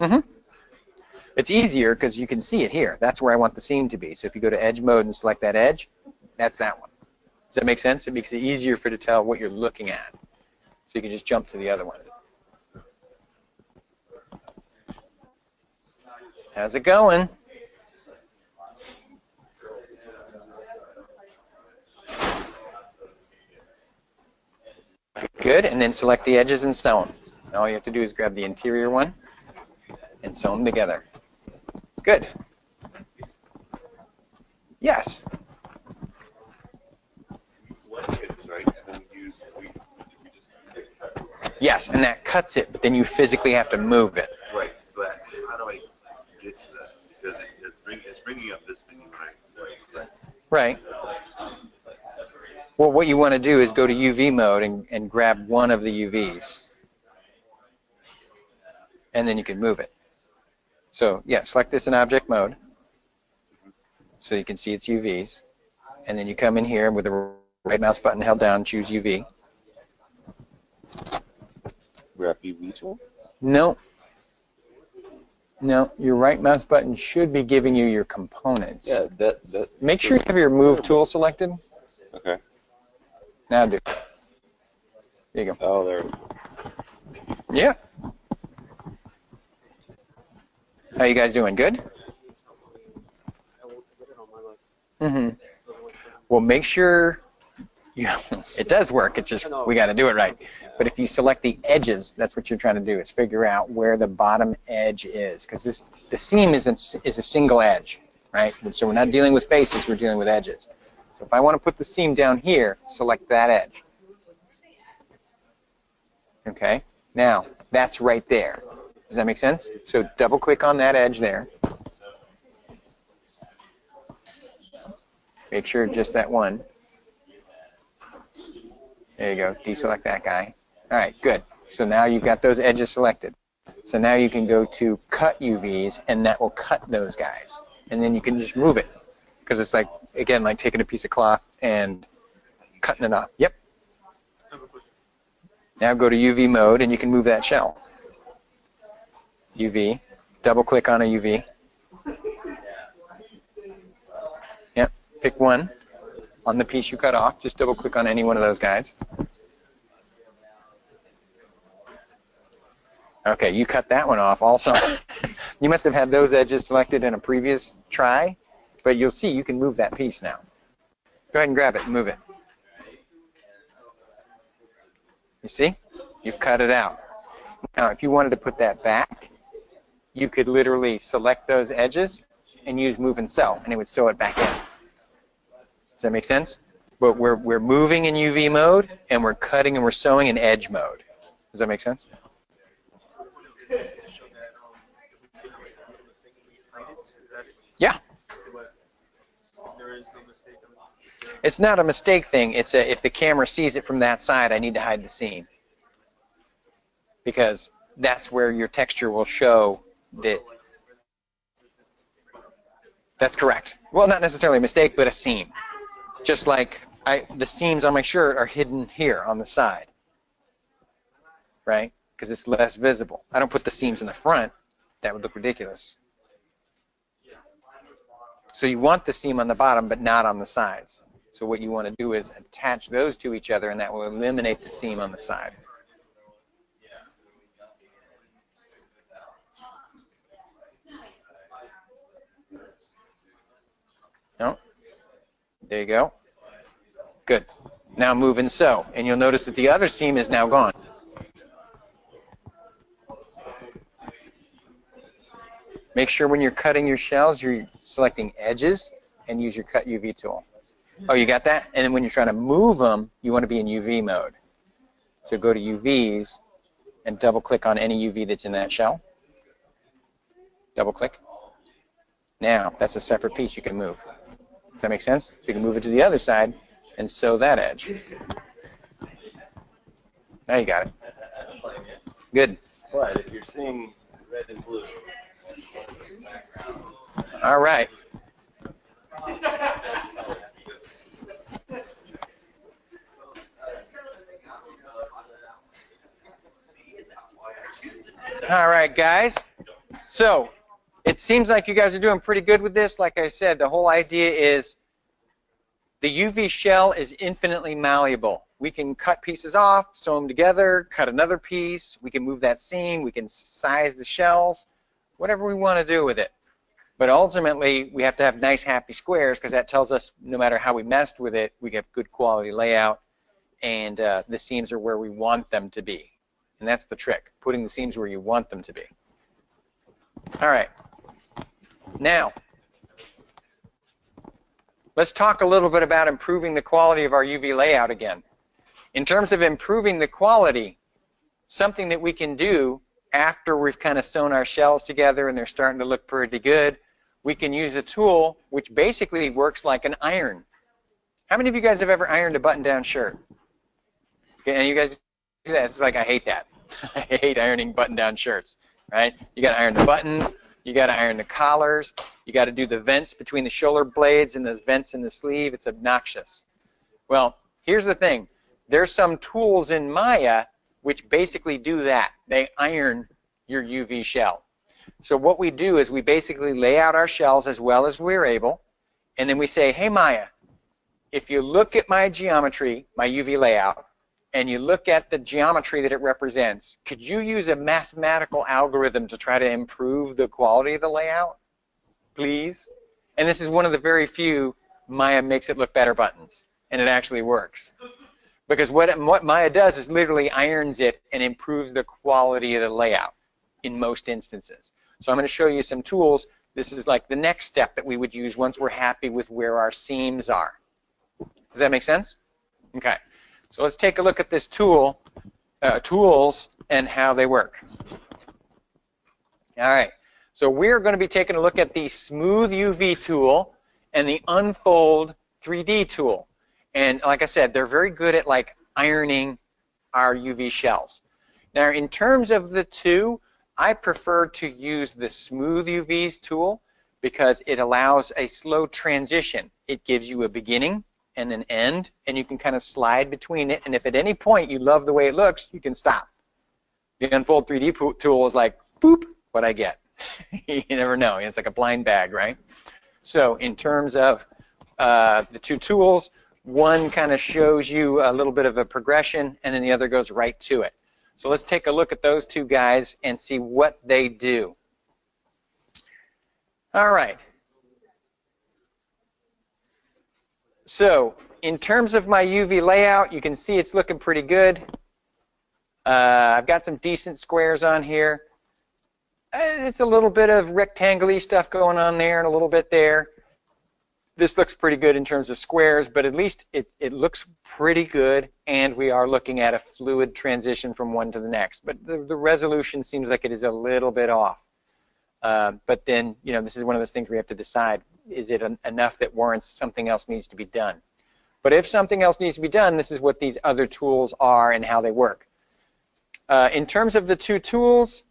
Mm-hmm. It's easier because you can see it here. That's where I want the seam to be. So if you go to edge mode and select that edge, that's that one. Does that make sense? It makes it easier for you to tell what you're looking at. So you can just jump to the other one. How's it going? Good, and then select the edges and sew them. All you have to do is grab the interior one and sew them together. Good. Yes. Yes, and that cuts it, but then you physically have to move it. Right. So that, how do I get to that? Because it's bringing up this menu, right? Right. Well, what you want to do is go to UV mode and grab one of the UVs. And then you can move it. So, yeah, select this in object mode. So you can see its UVs. And then you come in here with the right mouse button held down, choose UV. Grab UV tool? No. No, your right mouse button should be giving you your components. Yeah, that. Make sure you have your move tool selected. Okay. Now do. There you go. Oh, there. Yeah. How you guys doing? Good? Mm-hmm. Well, make sure it does work. It's just we got to do it right. But if you select the edges, that's what you're trying to do, is figure out where the bottom edge is, because the seam is a single edge, right? So we're not dealing with faces, we're dealing with edges. So if I want to put the seam down here, select that edge. Okay? Now, that's right there. Does that make sense? So double click on that edge there. Make sure just that one. There you go. Deselect that guy. All right, good. So now you've got those edges selected. So now you can go to cut UVs, and that will cut those guys. And then you can just move it, because it's like, again, like taking a piece of cloth and cutting it off. Yep. Now go to UV mode, and you can move that shell. UV. Double click on a UV. Yep. Pick one on the piece you cut off. Just double click on any one of those guys. Okay, you cut that one off also. You must have had those edges selected in a previous try, but you'll see you can move that piece now. Go ahead and grab it and move it. You see? You've cut it out. Now, if you wanted to put that back, you could literally select those edges and use move and sew, and it would sew it back in. Does that make sense? But we're moving in UV mode, and we're cutting and we're sewing in edge mode. Does that make sense? Yeah. There is no mistake. It's not a mistake thing. It's if the camera sees it from that side, I need to hide the seam. Because that's where your texture will show that. That's correct. Well, not necessarily a mistake, but a seam. Just like the seams on my shirt are hidden here on the side. Right? Because it's less visible. I don't put the seams in the front. That would look ridiculous. So you want the seam on the bottom, but not on the sides. So what you want to do is attach those to each other, and that will eliminate the seam on the side. No? There you go. Good. Now move and sew, and you'll notice that the other seam is now gone. Make sure when you're cutting your shells, you're selecting edges and use your cut UV tool. Oh, you got that? And then when you're trying to move them, you want to be in UV mode. So go to UVs and double click on any UV that's in that shell. Double click. Now, that's a separate piece you can move. Does that make sense? So you can move it to the other side and sew that edge. Now you got it. Good. But if you're seeing red and blue. All right. All right, guys. So it seems like you guys are doing pretty good with this. Like I said, the whole idea is the UV shell is infinitely malleable. We can cut pieces off, sew them together, cut another piece. We can move that seam. We can size the shells, whatever we want to do with it. But ultimately, we have to have nice, happy squares because that tells us no matter how we messed with it, we get good quality layout, and the seams are where we want them to be. And that's the trick, putting the seams where you want them to be. All right. Now, let's talk a little bit about improving the quality of our UV layout again. In terms of improving the quality, something that we can do after we've kind of sewn our shells together and they're starting to look pretty good, we can use a tool which basically works like an iron. How many of you guys have ever ironed a button-down shirt? Okay, and you guys do that? It's like, I hate that. I hate ironing button-down shirts, right? You got to iron the buttons. You got to iron the collars. You got to do the vents between the shoulder blades and those vents in the sleeve. It's obnoxious. Well, here's the thing. There's some tools in Maya which basically do that. They iron your UV shell. So what we do is we basically lay out our shells as well as we're able, and then we say, hey, Maya, if you look at my geometry, my UV layout, and you look at the geometry that it represents, could you use a mathematical algorithm to try to improve the quality of the layout, please? And this is one of the very few Maya makes it look better buttons, and it actually works. Because what Maya does is literally irons it and improves the quality of the layout in most instances. So I'm going to show you some tools. This is like the next step that we would use once we're happy with where our seams are. Does that make sense? Okay. So let's take a look at this tool, tools, and how they work. All right. So we're going to be taking a look at the Smooth UV tool and the Unfold 3D tool. And like I said, they're very good at like ironing our UV shells. Now, in terms of the two, I prefer to use the Smooth UVs tool because it allows a slow transition. It gives you a beginning and an end, and you can kind of slide between it. And if at any point you love the way it looks, you can stop. The Unfold 3D tool is like, boop, what I get. You never know. It's like a blind bag, right? So in terms of the two tools, one kind of shows you a little bit of a progression, and then the other goes right to it. So let's take a look at those two guys and see what they do. All right. So in terms of my UV layout, you can see it's looking pretty good. I've got some decent squares on here. It's a little bit of rectangle-y stuff going on there and a little bit there. This looks pretty good in terms of squares, but at least it looks pretty good, and we are looking at a fluid transition from one to the next. But the resolution seems like it is a little bit off. But then, you know, this is one of those things we have to decide. Is it enough that warrants something else needs to be done? But if something else needs to be done, this is what these other tools are and how they work. In terms of the two tools,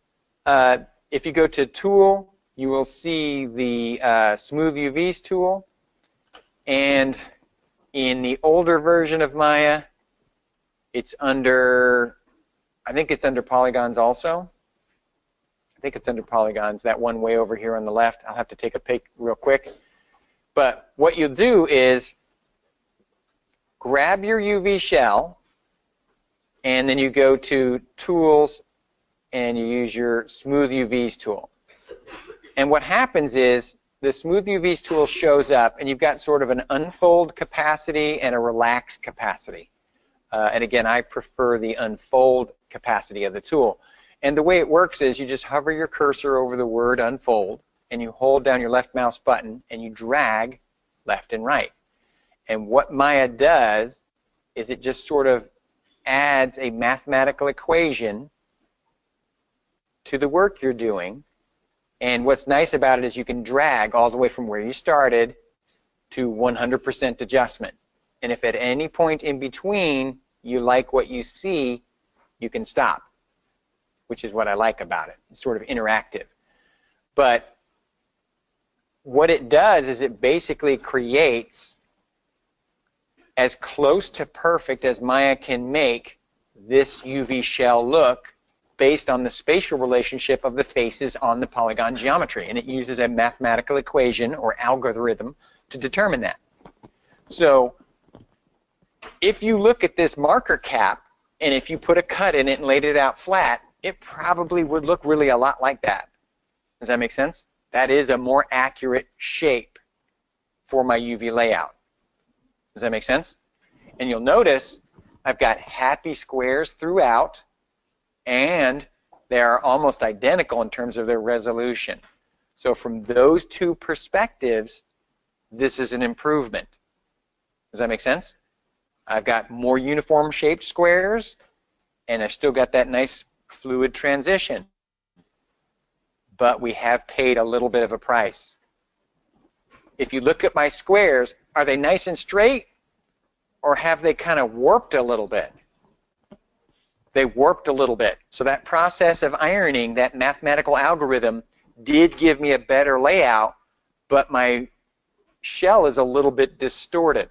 if you go to Tool, you will see the Smooth UVs tool. And in the older version of Maya, it's under, I think it's under polygons also. I think it's under polygons, that one way over here on the left. I'll have to take a pic real quick. But what you'll do is grab your UV shell, and then you go to Tools, and you use your Smooth UVs tool. And what happens is the Smooth UVs tool shows up, and you've got sort of an unfold capacity and a relax capacity. And again, I prefer the unfold capacity of the tool. And the way it works is you just hover your cursor over the word unfold, and you hold down your left mouse button, and you drag left and right. And what Maya does is it just sort of adds a mathematical equation to the work you're doing. And what's nice about it is you can drag all the way from where you started to 100% adjustment. And if at any point in between you like what you see, you can stop, which is what I like about it. It's sort of interactive. But what it does is it basically creates as close to perfect as Maya can make this UV shell look based on the spatial relationship of the faces on the polygon geometry. And it uses a mathematical equation or algorithm to determine that. So if you look at this marker cap, and if you put a cut in it and laid it out flat, it probably would look really a lot like that. Does that make sense? That is a more accurate shape for my UV layout. Does that make sense? And you'll notice I've got happy squares throughout, and they are almost identical in terms of their resolution. So from those two perspectives, this is an improvement. Does that make sense? I've got more uniform shaped squares, and I've still got that nice fluid transition. But we have paid a little bit of a price. If you look at my squares, are they nice and straight, or have they kind of warped a little bit? They warped a little bit. So that process of ironing, that mathematical algorithm, did give me a better layout, but my shell is a little bit distorted.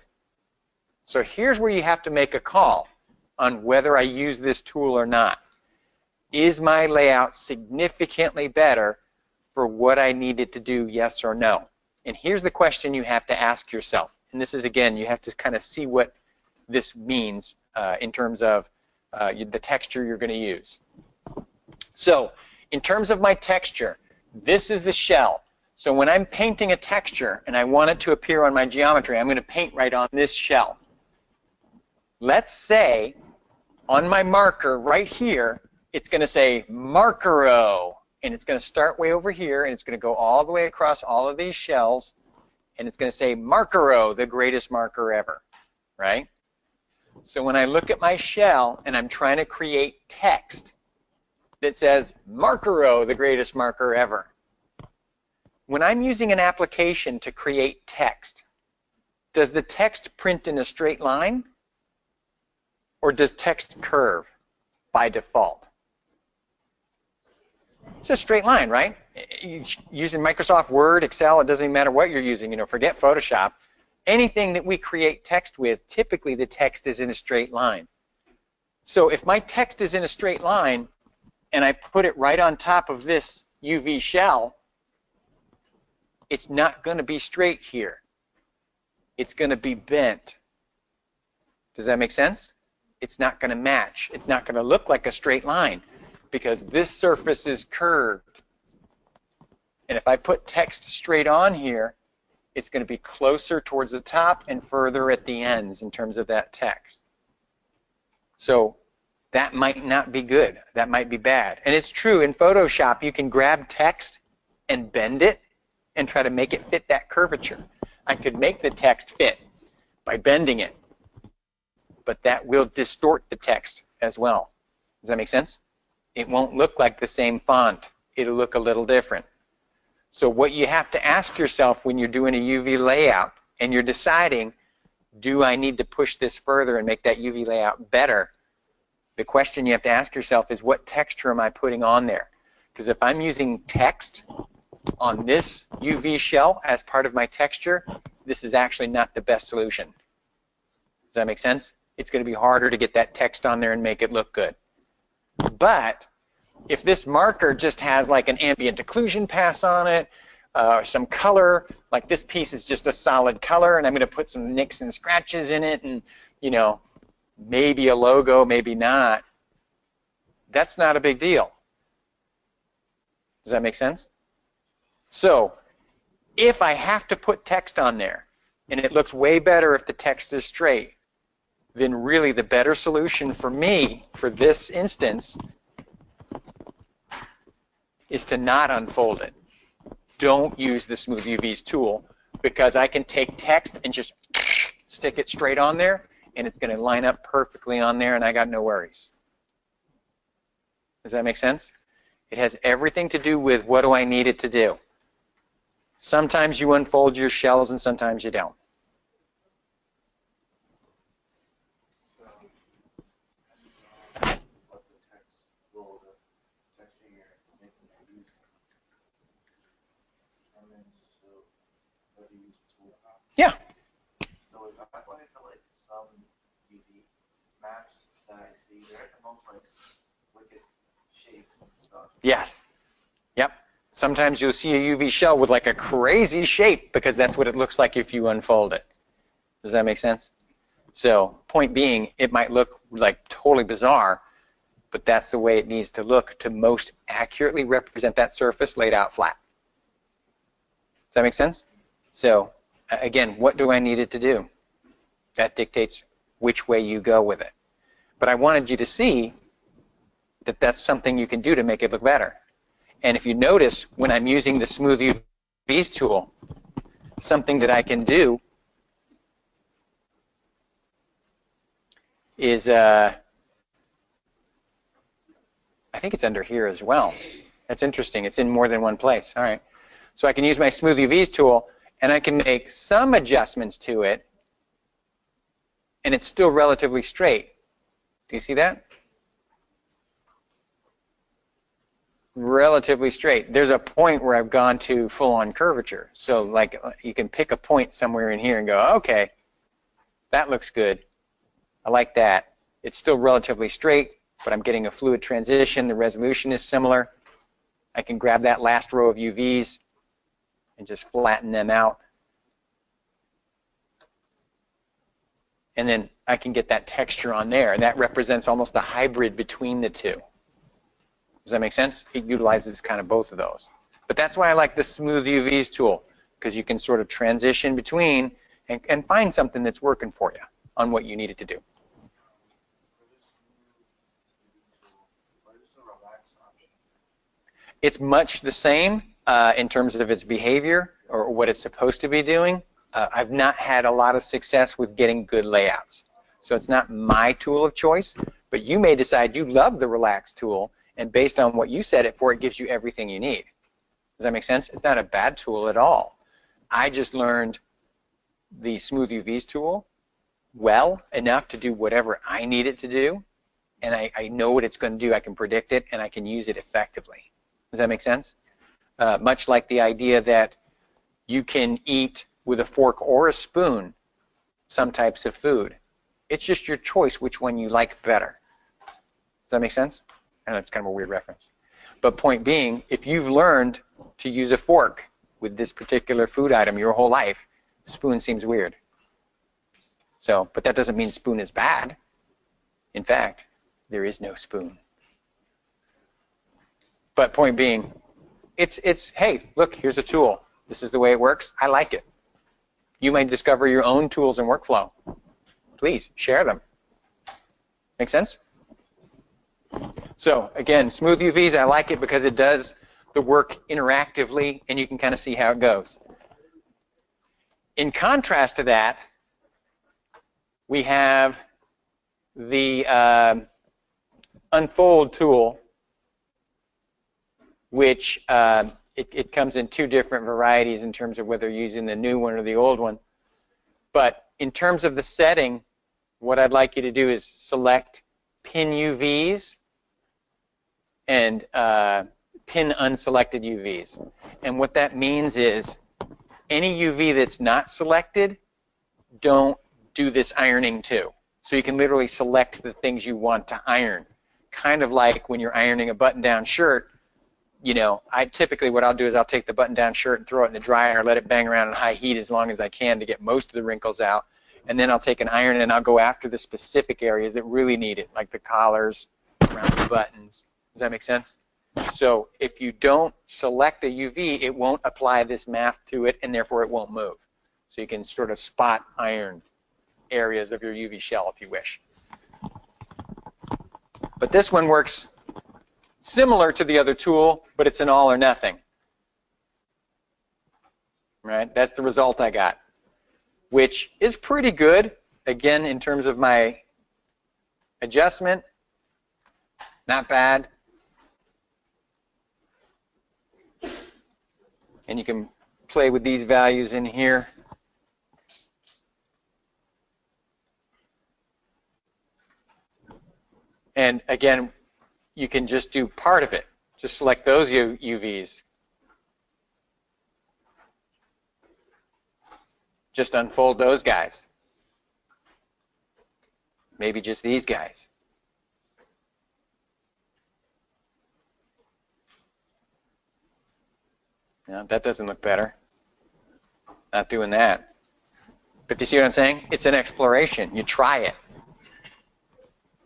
So here's where you have to make a call on whether I use this tool or not. Is my layout significantly better for what I needed to do, yes or no? And here's the question you have to ask yourself. And this is, again, you have to kind of see what this means in terms of the texture you're going to use. So in terms of my texture, this is the shell. So when I'm painting a texture and I want it to appear on my geometry, I'm going to paint right on this shell. Let's say on my marker right here, it's going to say Markero, and it's going to start way over here, and it's going to go all the way across all of these shells, and it's going to say Markero, the greatest marker ever, right? So when I look at my shell and I'm trying to create text that says Markero, the greatest marker ever, when I'm using an application to create text, does the text print in a straight line, or does text curve by default? It's a straight line, right? Using Microsoft Word, Excel, it doesn't even matter what you're using. You know, forget Photoshop. Anything that we create text with, typically the text is in a straight line. So if my text is in a straight line and I put it right on top of this UV shell, it's not going to be straight here. It's going to be bent. Does that make sense? It's not going to match. It's not going to look like a straight line because this surface is curved. And if I put text straight on here, it's going to be closer towards the top and further at the ends in terms of that text. So that might not be good. That might be bad. And it's true, in Photoshop, you can grab text and bend it and try to make it fit that curvature. I could make the text fit by bending it, but that will distort the text as well. Does that make sense? It won't look like the same font. It'll look a little different. So what you have to ask yourself when you're doing a UV layout and you're deciding, do I need to push this further and make that UV layout better? The question you have to ask yourself is, what texture am I putting on there? Because if I'm using text on this UV shell as part of my texture, this is actually not the best solution. Does that make sense? It's going to be harder to get that text on there and make it look good. But if this marker just has like an ambient occlusion pass on it, some color, like this piece is just a solid color, and I'm going to put some nicks and scratches in it and you know, maybe a logo, maybe not, that's not a big deal. Does that make sense? So if I have to put text on there, and it looks way better if the text is straight, then really the better solution for me, for this instance, is to not unfold it. Don't use the Smooth UVs tool, because I can take text and just stick it straight on there, and it's going to line up perfectly on there, and I got no worries. Does that make sense? It has everything to do with what do I need it to do. Sometimes you unfold your shells and sometimes you don't. Yeah. So if I went into like some UV maps that I see, they're at the most like wicked shapes and stuff. Yes. Yep. Sometimes you'll see a UV shell with like a crazy shape because that's what it looks like if you unfold it. Does that make sense? So, point being, it might look like totally bizarre, but that's the way it needs to look to most accurately represent that surface laid out flat. Does that make sense? So, again, what do I need it to do? That dictates which way you go with it. But I wanted you to see that that's something you can do to make it look better. And if you notice, when I'm using the Smooth UVs tool, something that I can do is, I think it's under here as well. That's interesting. It's in more than one place. All right. So I can use my Smooth UVs tool, and I can make some adjustments to it, and it's still relatively straight. Do you see that? Relatively straight. There's a point where I've gone to full-on curvature. So like you can pick a point somewhere in here and go, okay, that looks good. I like that. It's still relatively straight, but I'm getting a fluid transition. The resolution is similar. I can grab that last row of UVs and just flatten them out. And then I can get that texture on there, and that represents almost a hybrid between the two. Does that make sense? It utilizes kind of both of those. But that's why I like the Smooth UVs tool, because you can sort of transition between and find something that's working for you on what you need it to do. It's much the same in terms of its behavior or what it's supposed to be doing. I've not had a lot of success with getting good layouts. So it's not my tool of choice, but you may decide you love the Relax tool, and based on what you set it for, it gives you everything you need. Does that make sense? It's not a bad tool at all. I just learned the Smooth UVs tool well enough to do whatever I need it to do, and I know what it's going to do. I can predict it, and I can use it effectively. Does that make sense? Much like the idea that you can eat with a fork or a spoon some types of food. It's just your choice which one you like better. Does that make sense? I know it's kind of a weird reference. But point being, if you've learned to use a fork with this particular food item your whole life, spoon seems weird. So, but that doesn't mean spoon is bad. In fact, there is no spoon. But point being, it's hey, look, here's a tool. This is the way it works. I like it. You may discover your own tools and workflow. Please share them. Make sense? So again, Smooth UVs, I like it because it does the work interactively, and you can kind of see how it goes. In contrast to that, we have the Unfold tool, which it comes in two different varieties in terms of whether you're using the new one or the old one. But in terms of the setting, what I'd like you to do is select Pin UVs and Pin Unselected UVs. And what that means is any UV that's not selected, don't do this ironing to. So you can literally select the things you want to iron. Kind of like when you're ironing a button-down shirt, you know, typically what I'll do is I'll take the button-down shirt and throw it in the dryer, let it bang around in high heat as long as I can to get most of the wrinkles out, and then I'll take an iron and I'll go after the specific areas that really need it, like the collars, around the buttons. Does that make sense? So if you don't select a UV, it won't apply this math to it, and therefore it won't move. So you can sort of spot iron areas of your UV shell if you wish. But this one works similar to the other tool, but it's an all or nothing. Right? That's the result I got, which is pretty good. Again, in terms of my adjustment, not bad. And you can play with these values in here. And again, you can just do part of it. Just select those UVs. Just unfold those guys. Maybe just these guys. No, that doesn't look better. Not doing that. But do you see what I'm saying? It's an exploration. You try it.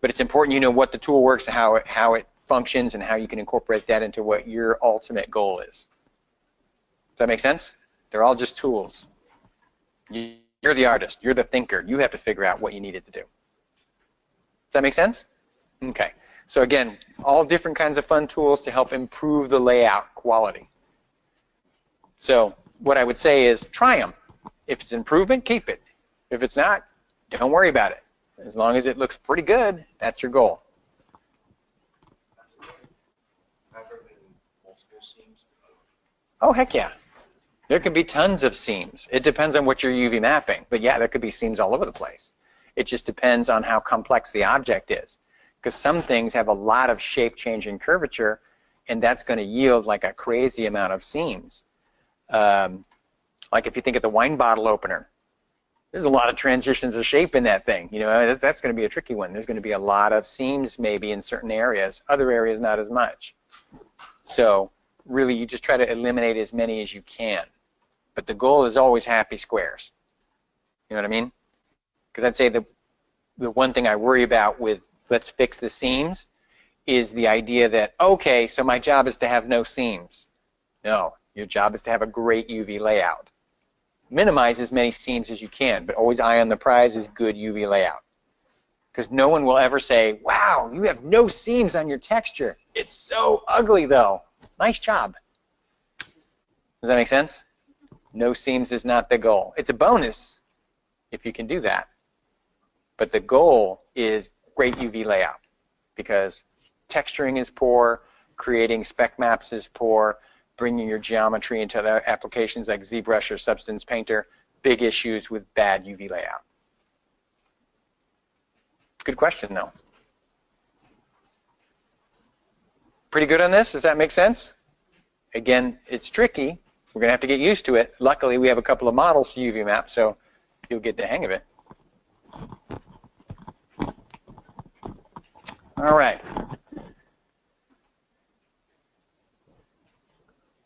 But it's important you know what the tool works, how it functions, and how you can incorporate that into what your ultimate goal is. Does that make sense? They're all just tools. You're the artist. You're the thinker. You have to figure out what you need it to do. Does that make sense? Okay. So again, all different kinds of fun tools to help improve the layout quality. So what I would say is try them. If it's improvement, keep it. If it's not, don't worry about it. As long as it looks pretty good, that's your goal. Oh, heck yeah. There can be tons of seams. It depends on what you're UV mapping. But yeah, there could be seams all over the place. It just depends on how complex the object is. Because some things have a lot of shape change and curvature, and that's going to yield like a crazy amount of seams. Like if you think of the wine bottle opener, there's a lot of transitions of shape in that thing. You know, that's going to be a tricky one. There's going to be a lot of seams maybe in certain areas, other areas not as much. So really you just try to eliminate as many as you can. But the goal is always happy squares. You know what I mean? Because I'd say the one thing I worry about with let's fix the seams is the idea that, okay, so my job is to have no seams. No, your job is to have a great UV layout. Minimize as many seams as you can, but always eye on the prize is good UV layout. Because no one will ever say, wow, you have no seams on your texture. It's so ugly, though. Nice job. Does that make sense? No seams is not the goal. It's a bonus if you can do that. But the goal is great UV layout, because texturing is poor, creating spec maps is poor, bringing your geometry into other applications like ZBrush or Substance Painter, big issues with bad UV layout. Good question, though. Pretty good on this? Does that make sense? Again, it's tricky. We're going to have to get used to it. Luckily, we have a couple of models to UV map, so you'll get the hang of it. All right.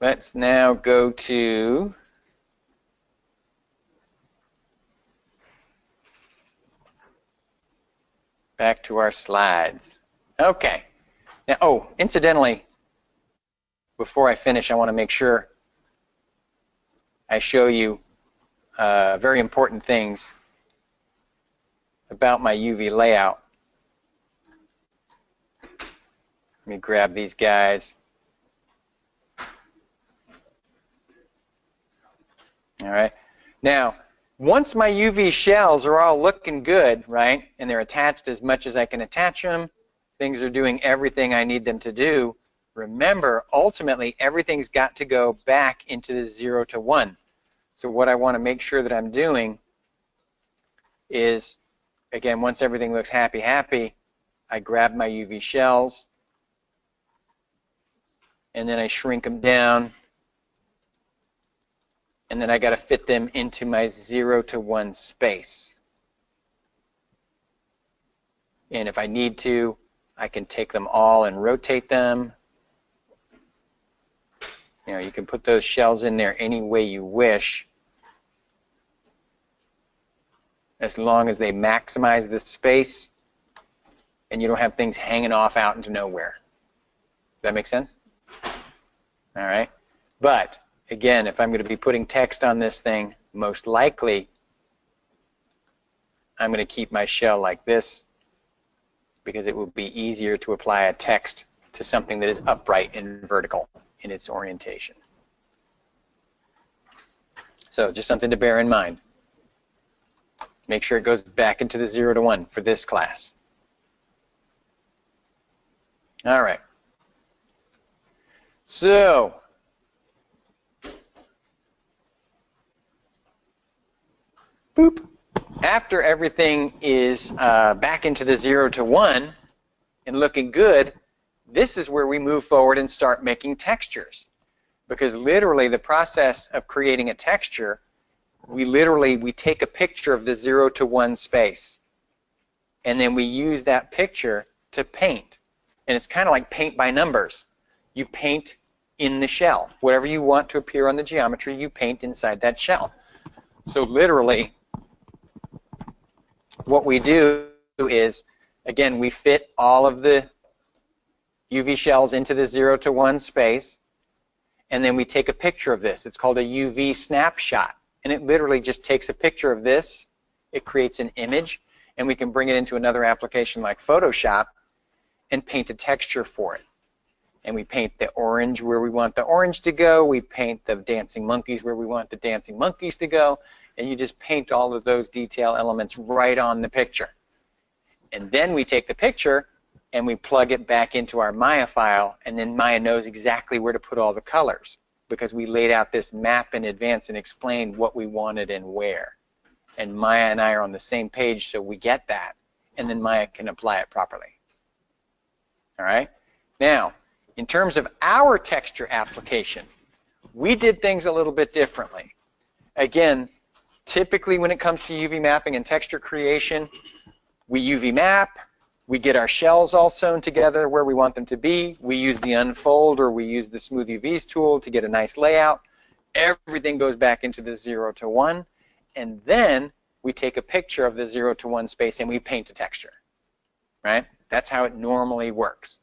Let's now go to back to our slides. Okay. Now, oh, incidentally, before I finish, I want to make sure I show you very important things about my UV layout. Let me grab these guys. All right. Now, once my UV shells are all looking good, right, and they're attached as much as I can attach them, things are doing everything I need them to do, remember, ultimately, everything's got to go back into the 0 to 1. So what I want to make sure that I'm doing is, again, once everything looks happy, I grab my UV shells, and then I shrink them down, and then I got to fit them into my 0 to 1 space. And if I need to, I can take them all and rotate them. You know, you can put those shells in there any way you wish. as long as they maximize the space and you don't have things hanging off out into nowhere. Does that make sense? All right. But again, if I'm going to be putting text on this thing, most likely I'm going to keep my shell like this because it will be easier to apply a text to something that is upright and vertical in its orientation. So just something to bear in mind. Make sure it goes back into the 0 to 1 for this class. All right. So boop. After everything is back into the 0 to 1 and looking good, this is where we move forward and start making textures. Because literally the process of creating a texture, we take a picture of the 0 to 1 space. And then we use that picture to paint. And it's kind of like paint by numbers. You paint in the shell. Whatever you want to appear on the geometry, you paint inside that shell. So literally, what we do is, again, we fit all of the UV shells into the 0 to 1 space, and then we take a picture of this. It's called a UV snapshot, and it literally just takes a picture of this. It creates an image, and we can bring it into another application like Photoshop and paint a texture for it. And we paint the orange where we want the orange to go. We paint the dancing monkeys where we want the dancing monkeys to go. And you just paint all of those detail elements right on the picture. And then we take the picture and we plug it back into our Maya file, and then Maya knows exactly where to put all the colors because we laid out this map in advance and explained what we wanted and where. And Maya and I are on the same page, so we get that, and then Maya can apply it properly. All right? Now, in terms of our texture application, we did things a little bit differently. Again, typically when it comes to UV mapping and texture creation, we UV map, we get our shells all sewn together where we want them to be, we use the unfold or we use the smooth UVs tool to get a nice layout. Everything goes back into the 0 to 1, and then we take a picture of the 0 to 1 space and we paint a texture. Right? That's how it normally works.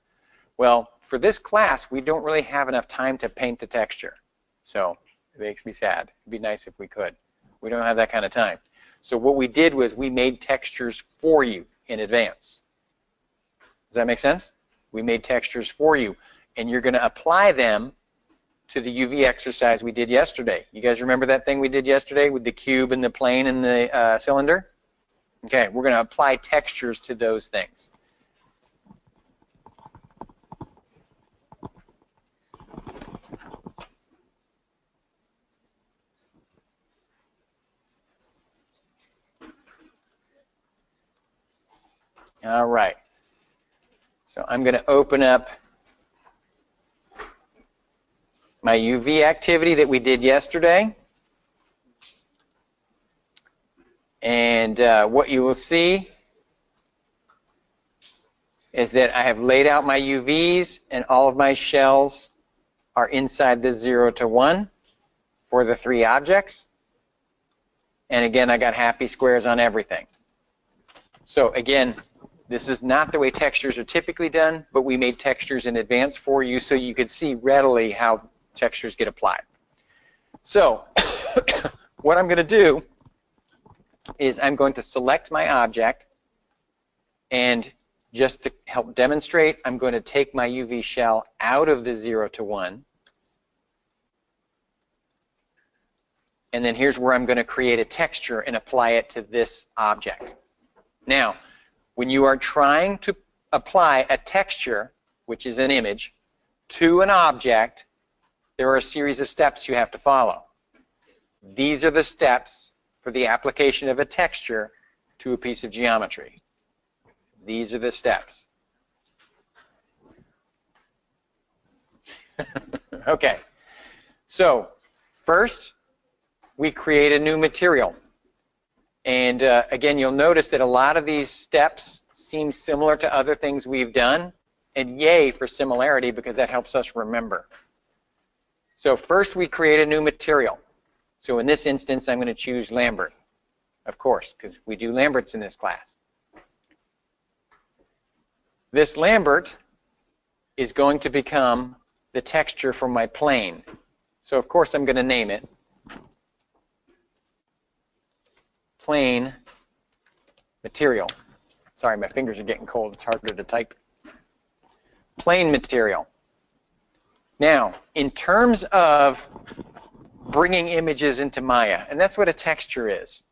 Well, for this class, we don't really have enough time to paint the texture. So it makes me sad. It'd be nice if we could. We don't have that kind of time. So what we did was we made textures for you in advance. Does that make sense? We made textures for you, and you're going to apply them to the UV exercise we did yesterday. You guys remember that thing we did yesterday with the cube and the plane and the cylinder? Okay, we're going to apply textures to those things. All right. So I'm going to open up my UV activity that we did yesterday. And what you will see is that I have laid out my UVs and all of my shells are inside the 0 to 1 for the 3 objects. And again, I got happy squares on everything. So again, this is not the way textures are typically done, but we made textures in advance for you so you could see readily how textures get applied. So what I'm going to do is I'm going to select my object, and just to help demonstrate, I'm going to take my UV shell out of the 0 to 1. And then here's where I'm going to create a texture and apply it to this object. Now, when you are trying to apply a texture, which is an image, to an object, there are a series of steps you have to follow. These are the steps for the application of a texture to a piece of geometry. These are the steps. Okay, so first we create a new material. And again, you'll notice that a lot of these steps seem similar to other things we've done. And yay for similarity, because that helps us remember. So first we create a new material. So in this instance, I'm going to choose Lambert. of course, because we do Lamberts in this class. This Lambert is going to become the texture for my plane. So of course I'm going to name it plane material. Sorry, my fingers are getting cold. It's harder to type. Plane material. Now, in terms of bringing images into Maya, and that's what a texture is.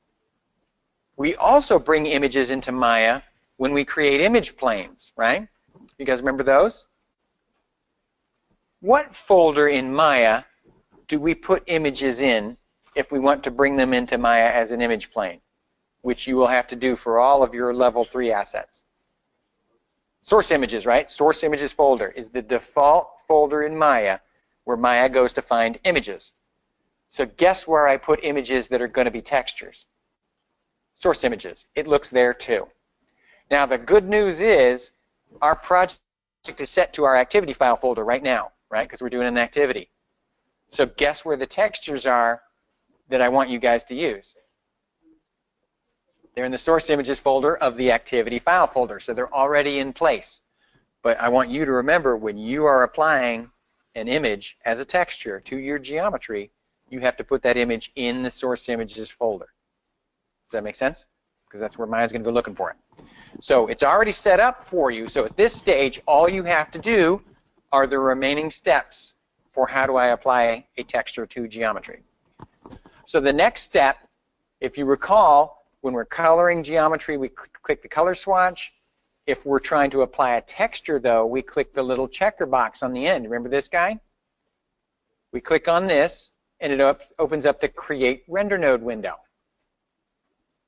We also bring images into Maya when we create image planes, right? You guys remember those? What folder in Maya do we put images in if we want to bring them into Maya as an image plane, which you will have to do for all of your level 3 assets? Source images, right? Source images folder is the default folder in Maya where Maya goes to find images. So guess where I put images that are going to be textures? Source images. It looks there too. Now the good news is our project is set to our activity file folder right now, right? Because we're doing an activity. So guess where the textures are that I want you guys to use? They're in the source images folder of the activity file folder. So they're already in place. But I want you to remember when you are applying an image as a texture to your geometry, you have to put that image in the source images folder. Does that make sense? Because that's where Maya's going to go looking for it. So it's already set up for you. So at this stage, all you have to do are the remaining steps for how do I apply a texture to geometry. So the next step, if you recall, when we're coloring geometry, we click the color swatch. If we're trying to apply a texture, though, we click the little checker box on the end. Remember this guy? We click on this, and it opens up the Create Render Node window.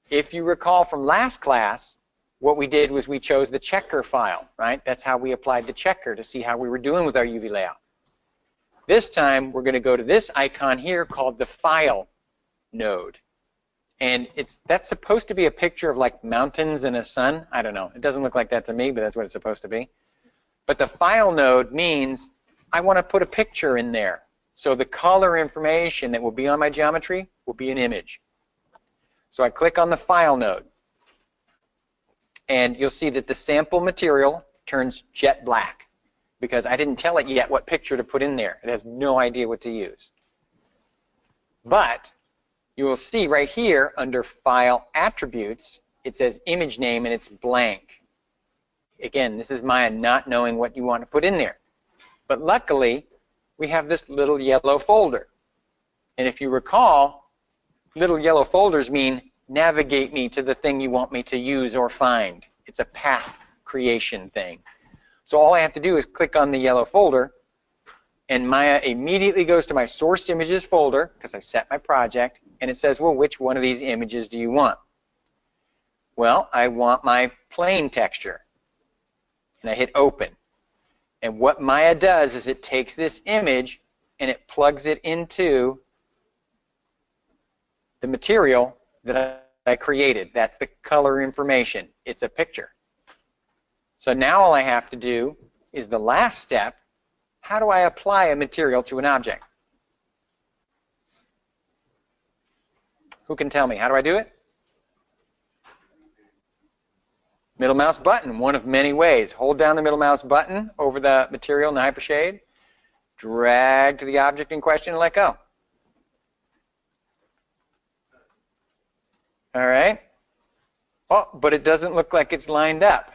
If you recall from last class, what we did was we chose the checker file, right? That's how we applied the checker to see how we were doing with our UV layout. This time, we're going to go to this icon here called the File node. And that's supposed to be a picture of like mountains and a sun. I don't know. It doesn't look like that to me, but that's what it's supposed to be. But the File node means I want to put a picture in there. So the color information that will be on my geometry will be an image. So I click on the File node. And you'll see that the sample material turns jet black because I didn't tell it yet what picture to put in there. It has no idea what to use. But you will see right here under File Attributes, it says Image Name and it's blank. Again, this is Maya not knowing what you want to put in there. But luckily, we have this little yellow folder. And if you recall, little yellow folders mean navigate me to the thing you want me to use or find. It's a path creation thing. So all I have to do is click on the yellow folder, and Maya immediately goes to my source images folder, because I set my project, and it says, well, which one of these images do you want? Well, I want my plane texture. And I hit open. And what Maya does is it takes this image and it plugs it into the material that I created. That's the color information. It's a picture. So now all I have to do is the last step. How do I apply a material to an object? Who can tell me? How do I do it? Middle mouse button, one of many ways. Hold down the middle mouse button over the material in the hypershade, drag to the object in question, and let go. All right. Oh, but it doesn't look like it's lined up.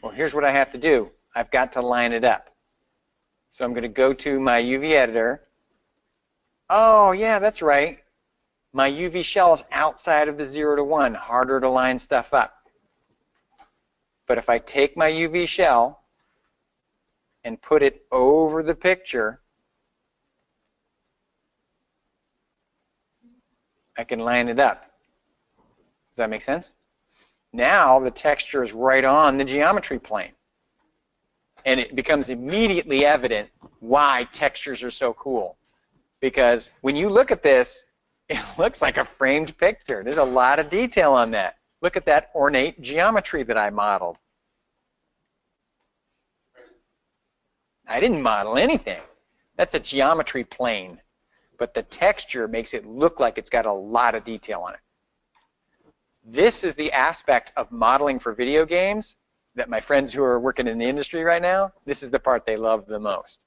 Well, here's what I have to do. I've got to line it up. So I'm going to go to my UV editor. Oh, yeah, that's right. My UV shell is outside of the 0 to 1, harder to line stuff up. But if I take my UV shell and put it over the picture, I can line it up. Does that make sense? Now the texture is right on the geometry plane. And it becomes immediately evident why textures are so cool. Because when you look at this, it looks like a framed picture. There's a lot of detail on that. Look at that ornate geometry that I modeled. I didn't model anything. That's a geometry plane. But the texture makes it look like it's got a lot of detail on it. This is the aspect of modeling for video games that my friends who are working in the industry right now, this is the part they love the most.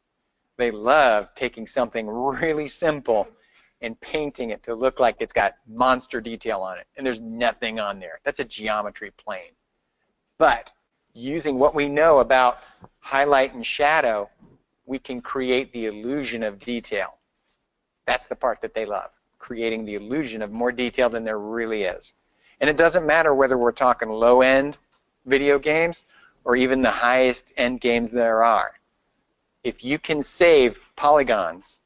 They love taking something really simple and painting it to look like it's got monster detail on it, and there's nothing on there. That's a geometry plane. But using what we know about highlight and shadow, we can create the illusion of detail. That's the part that they love, creating the illusion of more detail than there really is. And it doesn't matter whether we're talking low-end video games or even the highest end games there are. If you can save polygons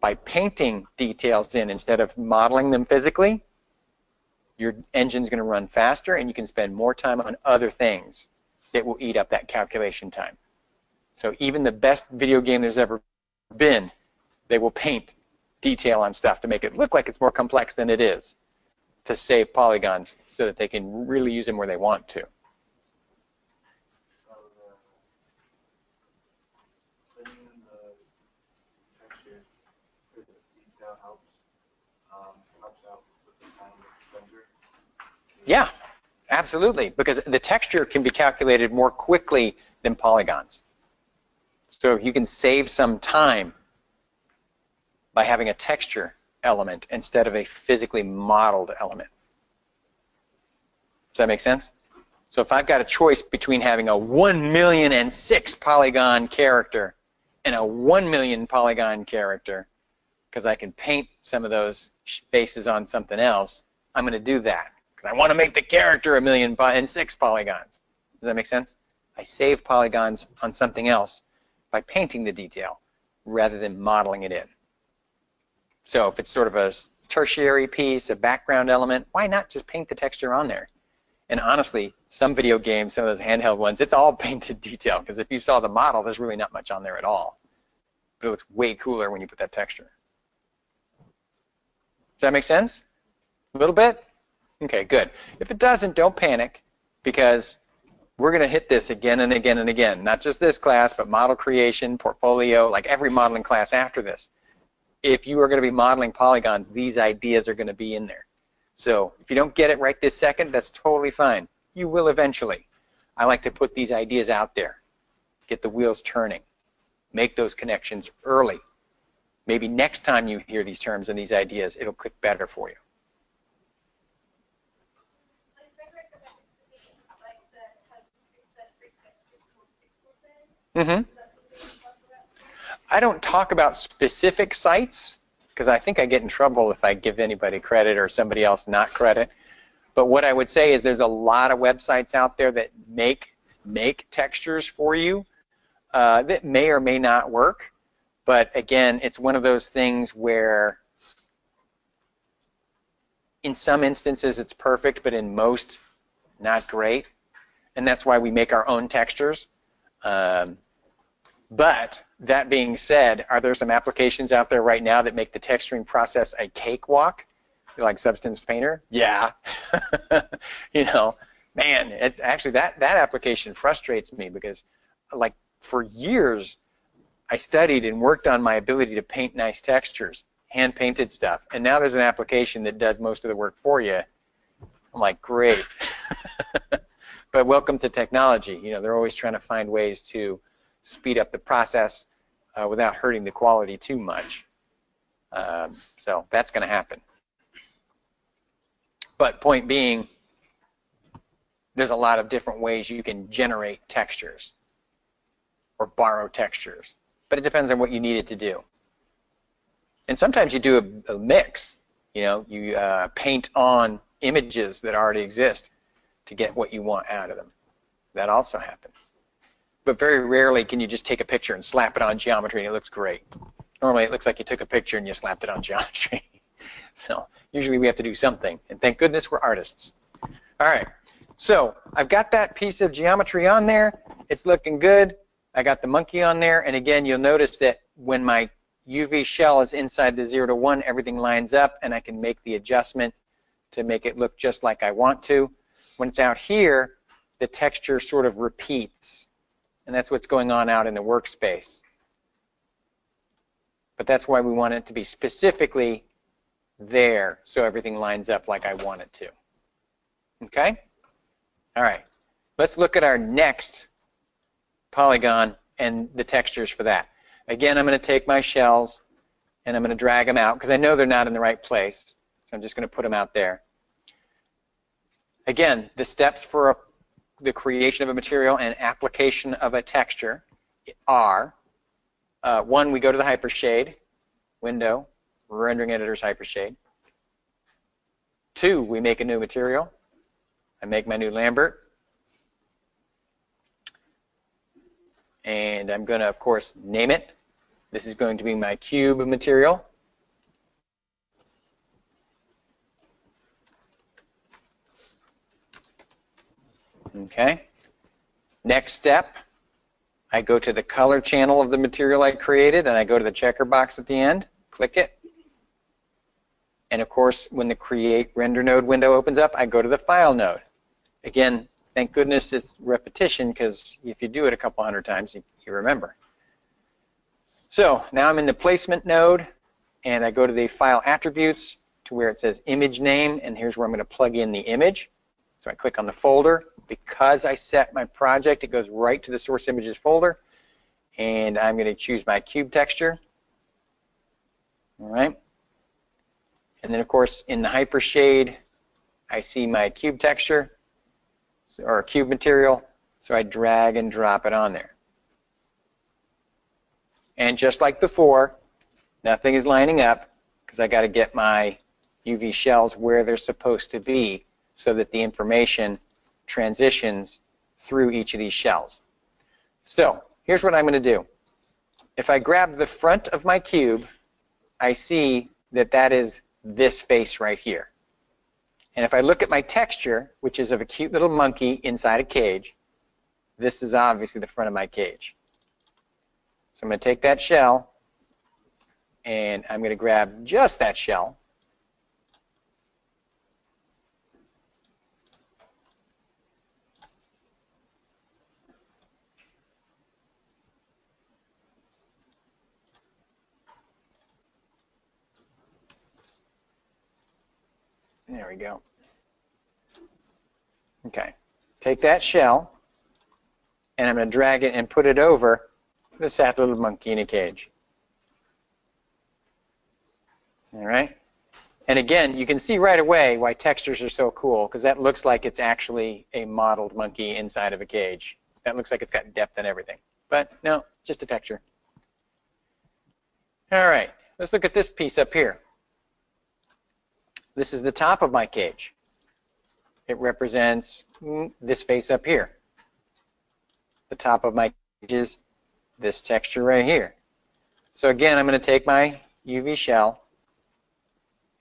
by painting details in instead of modeling them physically, your engine's going to run faster and you can spend more time on other things that will eat up that calculation time. So even the best video game there's ever been, they will paint detail on stuff to make it look like it's more complex than it is, to save polygons so that they can really use them where they want to. So putting in the texture for the detail helps out with the time of render. Yeah, absolutely, because the texture can be calculated more quickly than polygons. So you can save some time by having a texture element instead of a physically modeled element. Does that make sense? So if I've got a choice between having a 1,000,006 polygon character and a 1,000,000 polygon character, because I can paint some of those faces on something else, I'm going to do that because I want to make the character 1,000,006 polygons. Does that make sense? I save polygons on something else by painting the detail rather than modeling it in. So if it's sort of a tertiary piece, a background element, why not just paint the texture on there? And honestly, some video games, some of those handheld ones, it's all painted detail, because if you saw the model, there's really not much on there at all. But it looks way cooler when you put that texture. Does that make sense? A little bit? Okay, good. If it doesn't, don't panic, because we're going to hit this again and again and again. Not just this class, but model creation, portfolio, like every modeling class after this. If you are going to be modeling polygons, these ideas are going to be in there. So if you don't get it right this second, that's totally fine. You will eventually. I like to put these ideas out there, get the wheels turning, make those connections early. Maybe next time you hear these terms and these ideas, it'll click better for you. My friend recommended to me a site that has preset free textures called PixelFed. Mm-hmm. Is that something you talk about? I don't talk about specific sites because I think I get in trouble if I give anybody credit or somebody else not credit. But what I would say is there's a lot of websites out there that make textures for you that may or may not work. But again, it's one of those things where in some instances it's perfect, but in most not great. And that's why we make our own textures. But that being said, are there some applications out there right now that make the texturing process a cakewalk? Like Substance Painter? Yeah. You know, man, it's actually that application frustrates me because like for years I studied and worked on my ability to paint nice textures, hand painted stuff, and now there's an application that does most of the work for you. I'm like, great. But welcome to technology. You know, they're always trying to find ways to speed up the process without hurting the quality too much. So that's going to happen. But point being, there's a lot of different ways you can generate textures or borrow textures. But it depends on what you need it to do. And sometimes you do a mix. You know, you paint on images that already exist to get what you want out of them. That also happens. But very rarely can you just take a picture and slap it on geometry and it looks great. Normally it looks like you took a picture and you slapped it on geometry. So usually we have to do something. And thank goodness we're artists. All right. So I've got that piece of geometry on there. It's looking good. I got the monkey on there. And again, you'll notice that when my UV shell is inside the 0 to 1, everything lines up and I can make the adjustment to make it look just like I want to. When it's out here, the texture sort of repeats. And that's what's going on out in the workspace. But that's why we want it to be specifically there so everything lines up like I want it to. Okay? All right. Let's look at our next polygon and the textures for that. Again, I'm going to take my shells and I'm going to drag them out because I know they're not in the right place. So I'm just going to put them out there. Again, the steps for the creation of a material and application of a texture are, one, we go to the Hypershade window, Rendering Editor's Hypershade. Two, we make a new material. I make my new Lambert. And I'm going to, of course, name it. This is going to be my cube material. Okay. Next step, I go to the color channel of the material I created, and I go to the checker box at the end, click it. And of course, when the Create Render Node window opens up, I go to the File node. Again, thank goodness it's repetition, because if you do it a couple hundred times, you remember. So now I'm in the Placement node, and I go to the File Attributes to where it says Image Name, and here's where I'm going to plug in the image. So I click on the folder. Because I set my project, it goes right to the Source Images folder, and I'm going to choose my cube texture. All right. And then, of course, in the Hypershade, I see my cube texture, or cube material, so I drag and drop it on there. And just like before, nothing is lining up because I got to get my UV shells where they're supposed to be so that the information transitions through each of these shells. So here's what I'm going to do. If I grab the front of my cube, I see that that is this face right here. And if I look at my texture, which is of a cute little monkey inside a cage, this is obviously the front of my cage. So I'm going to take that shell, and I'm going to grab just that shell. There we go. Okay. Take that shell, and I'm going to drag it and put it over the sad little monkey in a cage. All right. And again, you can see right away why textures are so cool, because that looks like it's actually a modeled monkey inside of a cage. That looks like it's got depth and everything. But no, just a texture. All right. Let's look at this piece up here. This is the top of my cage. It represents this face up here. The top of my cage is this texture right here. So again, I'm going to take my UV shell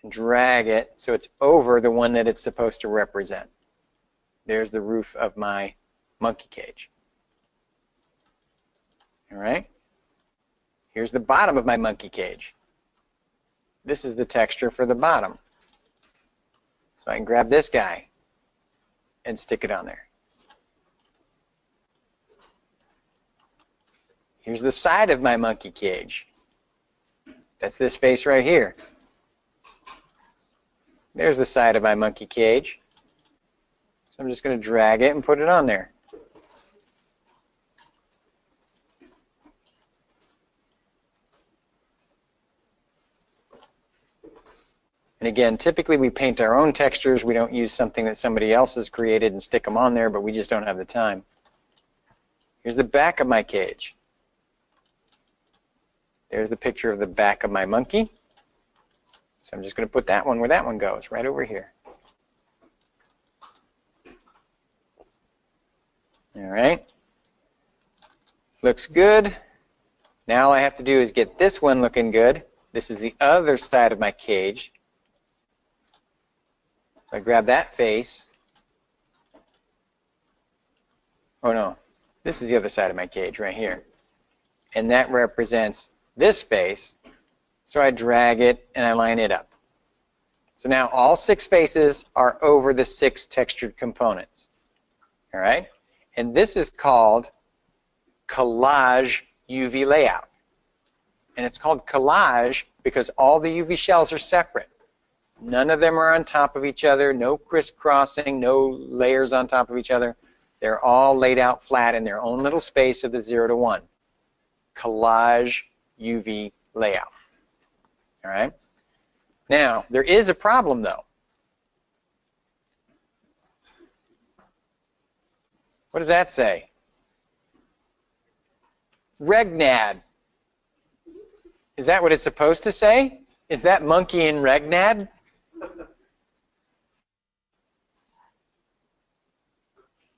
and drag it so it's over the one that it's supposed to represent. There's the roof of my monkey cage. All right. Here's the bottom of my monkey cage. This is the texture for the bottom. So I can grab this guy and stick it on there. Here's the side of my monkey cage. That's this face right here. There's the side of my monkey cage. So I'm just going to drag it and put it on there. And again, typically we paint our own textures. We don't use something that somebody else has created and stick them on there, but we just don't have the time. Here's the back of my cage. There's the picture of the back of my monkey. So I'm just going to put that one where that one goes, right over here. All right. Looks good. Now all I have to do is get this one looking good. This is the other side of my cage. I grab that face. Oh no, this is the other side of my cage right here. And that represents this face. So I drag it and I line it up. So now all 6 faces are over the 6 textured components. All right? And this is called collage UV layout. And it's called collage because all the UV shells are separate. None of them are on top of each other, no crisscrossing, no layers on top of each other. They're all laid out flat in their own little space of the 0 to 1. Collage UV layout. All right? Now, there is a problem, though. What does that say? Regnad. Is that what it's supposed to say? Is that monkey in Regnad?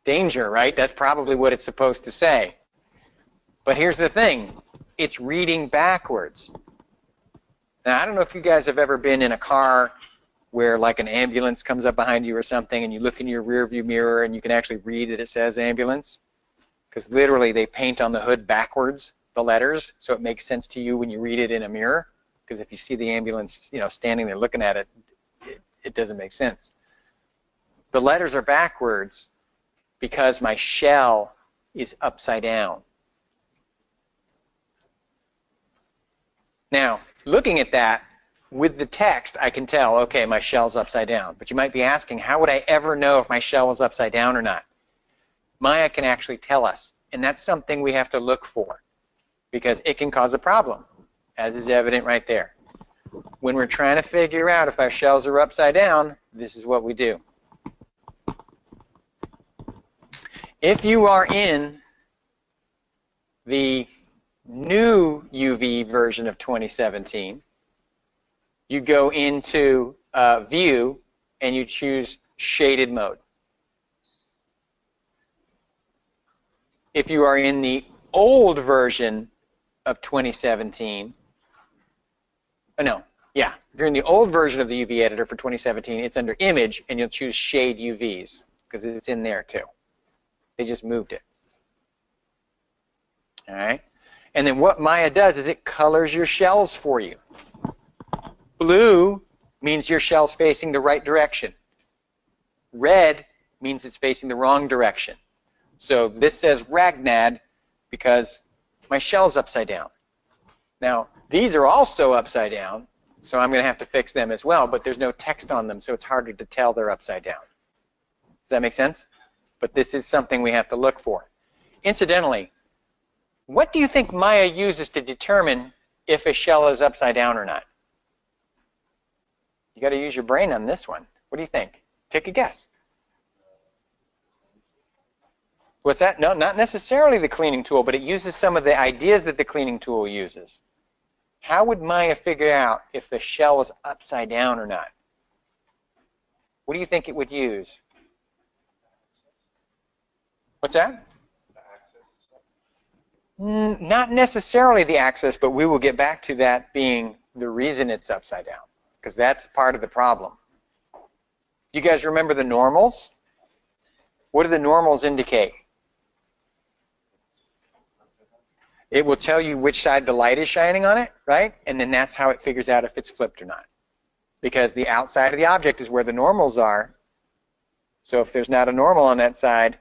Danger, right? That's probably what it's supposed to say. But here's the thing. It's reading backwards. Now, I don't know if you guys have ever been in a car where like an ambulance comes up behind you or something and you look in your rear view mirror and you can actually read that it says ambulance. Because literally they paint on the hood backwards, the letters, so it makes sense to you when you read it in a mirror. Because if you see the ambulance, you know, standing there looking at it, it doesn't make sense. The letters are backwards because my shell is upside down. Now, looking at that, with the text, I can tell, okay, my shell's upside down. But you might be asking, how would I ever know if my shell is upside down or not? Maya can actually tell us, and that's something we have to look for because it can cause a problem, as is evident right there. When we're trying to figure out if our shells are upside down, this is what we do. If you are in the new UV version of 2017, you go into View and you choose Shaded Mode. If you are in the old version of 2017, if you're in the old version of the UV editor for 2017, it's under Image and you'll choose Shade UVs because it's in there too. They just moved it. All right? And then what Maya does is it colors your shells for you. Blue means your shell's facing the right direction. Red means it's facing the wrong direction. So this says Regnad because my shell's upside down. Now, these are also upside down, so I'm going to have to fix them as well, but there's no text on them, so it's harder to tell they're upside down. Does that make sense? But this is something we have to look for. Incidentally, what do you think Maya uses to determine if a shell is upside down or not? You got to use your brain on this one. What do you think? Take a guess. What's that? No, not necessarily the cleaning tool, but it uses some of the ideas that the cleaning tool uses. How would Maya figure out if the shell was upside down or not? What do you think it would use? What's that? Not necessarily the axis, but we will get back to that being the reason it's upside down, because that's part of the problem. You guys remember the normals? What do the normals indicate? It will tell you which side the light is shining on it, right? And then that's how it figures out if it's flipped or not. Because the outside of the object is where the normals are. So if there's not a normal on that side,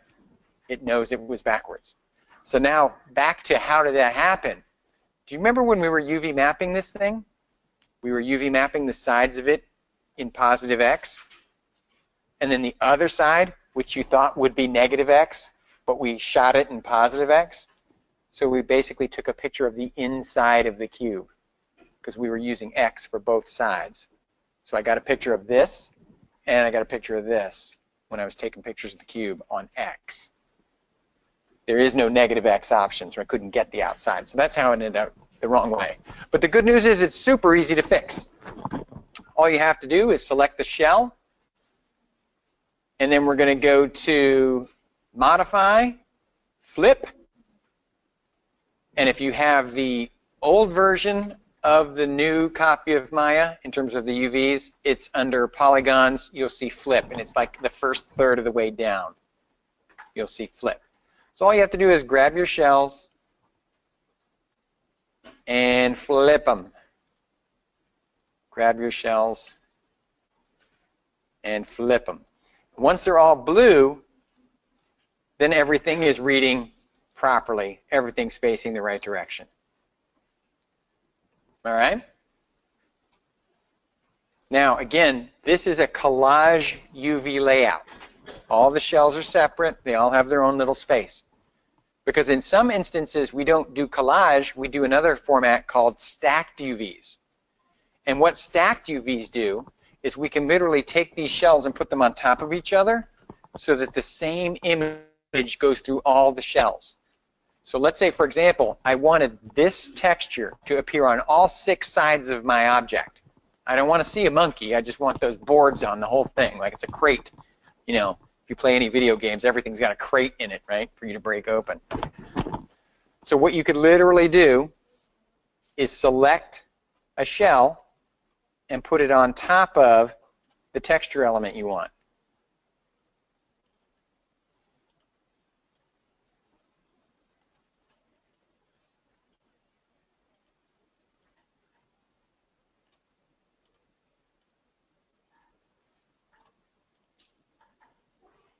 it knows it was backwards. So now, back to how did that happen? Do you remember when we were UV mapping this thing? We were UV mapping the sides of it in positive X. And then the other side, which you thought would be negative X, but we shot it in positive X. So we basically took a picture of the inside of the cube because we were using X for both sides. So I got a picture of this, and I got a picture of this when I was taking pictures of the cube on X. There is no negative X option, so I couldn't get the outside. So that's how it ended up the wrong way. But the good news is it's super easy to fix. All you have to do is select the shell, and then we're going to go to Modify, Flip, and if you have the old version of the new copy of Maya, in terms of the UVs, it's under Polygons, you'll see Flip, and it's like the first third of the way down. You'll see Flip. So all you have to do is grab your shells and flip them. Grab your shells and flip them. Once they're all blue, then everything is reading properly. Everything's facing the right direction. All right? Now, again, this is a collage UV layout. All the shells are separate. They all have their own little space. Because in some instances, we don't do collage. We do another format called stacked UVs. And what stacked UVs do is we can literally take these shells and put them on top of each other so that the same image goes through all the shells. So let's say, for example, I wanted this texture to appear on all 6 sides of my object. I don't want to see a monkey. I just want those boards on the whole thing, like it's a crate. You know, if you play any video games, everything's got a crate in it, right, for you to break open. So what you could literally do is select a shell and put it on top of the texture element you want.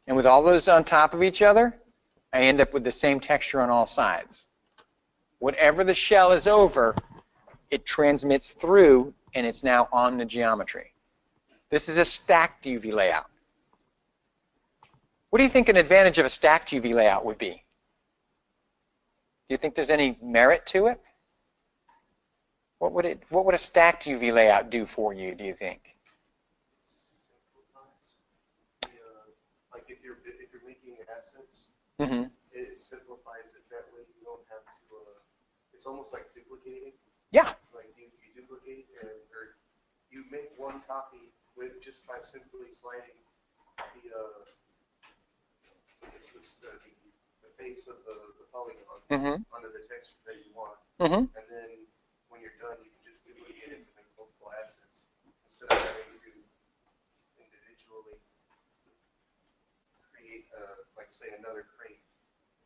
And with all those on top of each other, I end up with the same texture on all sides. Whatever the shell is over, it transmits through, and it's now on the geometry. This is a stacked UV layout. What do you think an advantage of a stacked UV layout would be? Do you think there's any merit to it? What would a stacked UV layout do for you, do you think? Like if you're making assets, Mm-hmm. it simplifies it that way. You don't have to. It's almost like duplicating. Yeah. Like you duplicate or you make one copy with just by simply sliding the face of the polygon Mm-hmm. onto the texture that you want, Mm-hmm. and then when you're done, you can just duplicate it to make multiple assets instead of having to individually create, like say, another crate,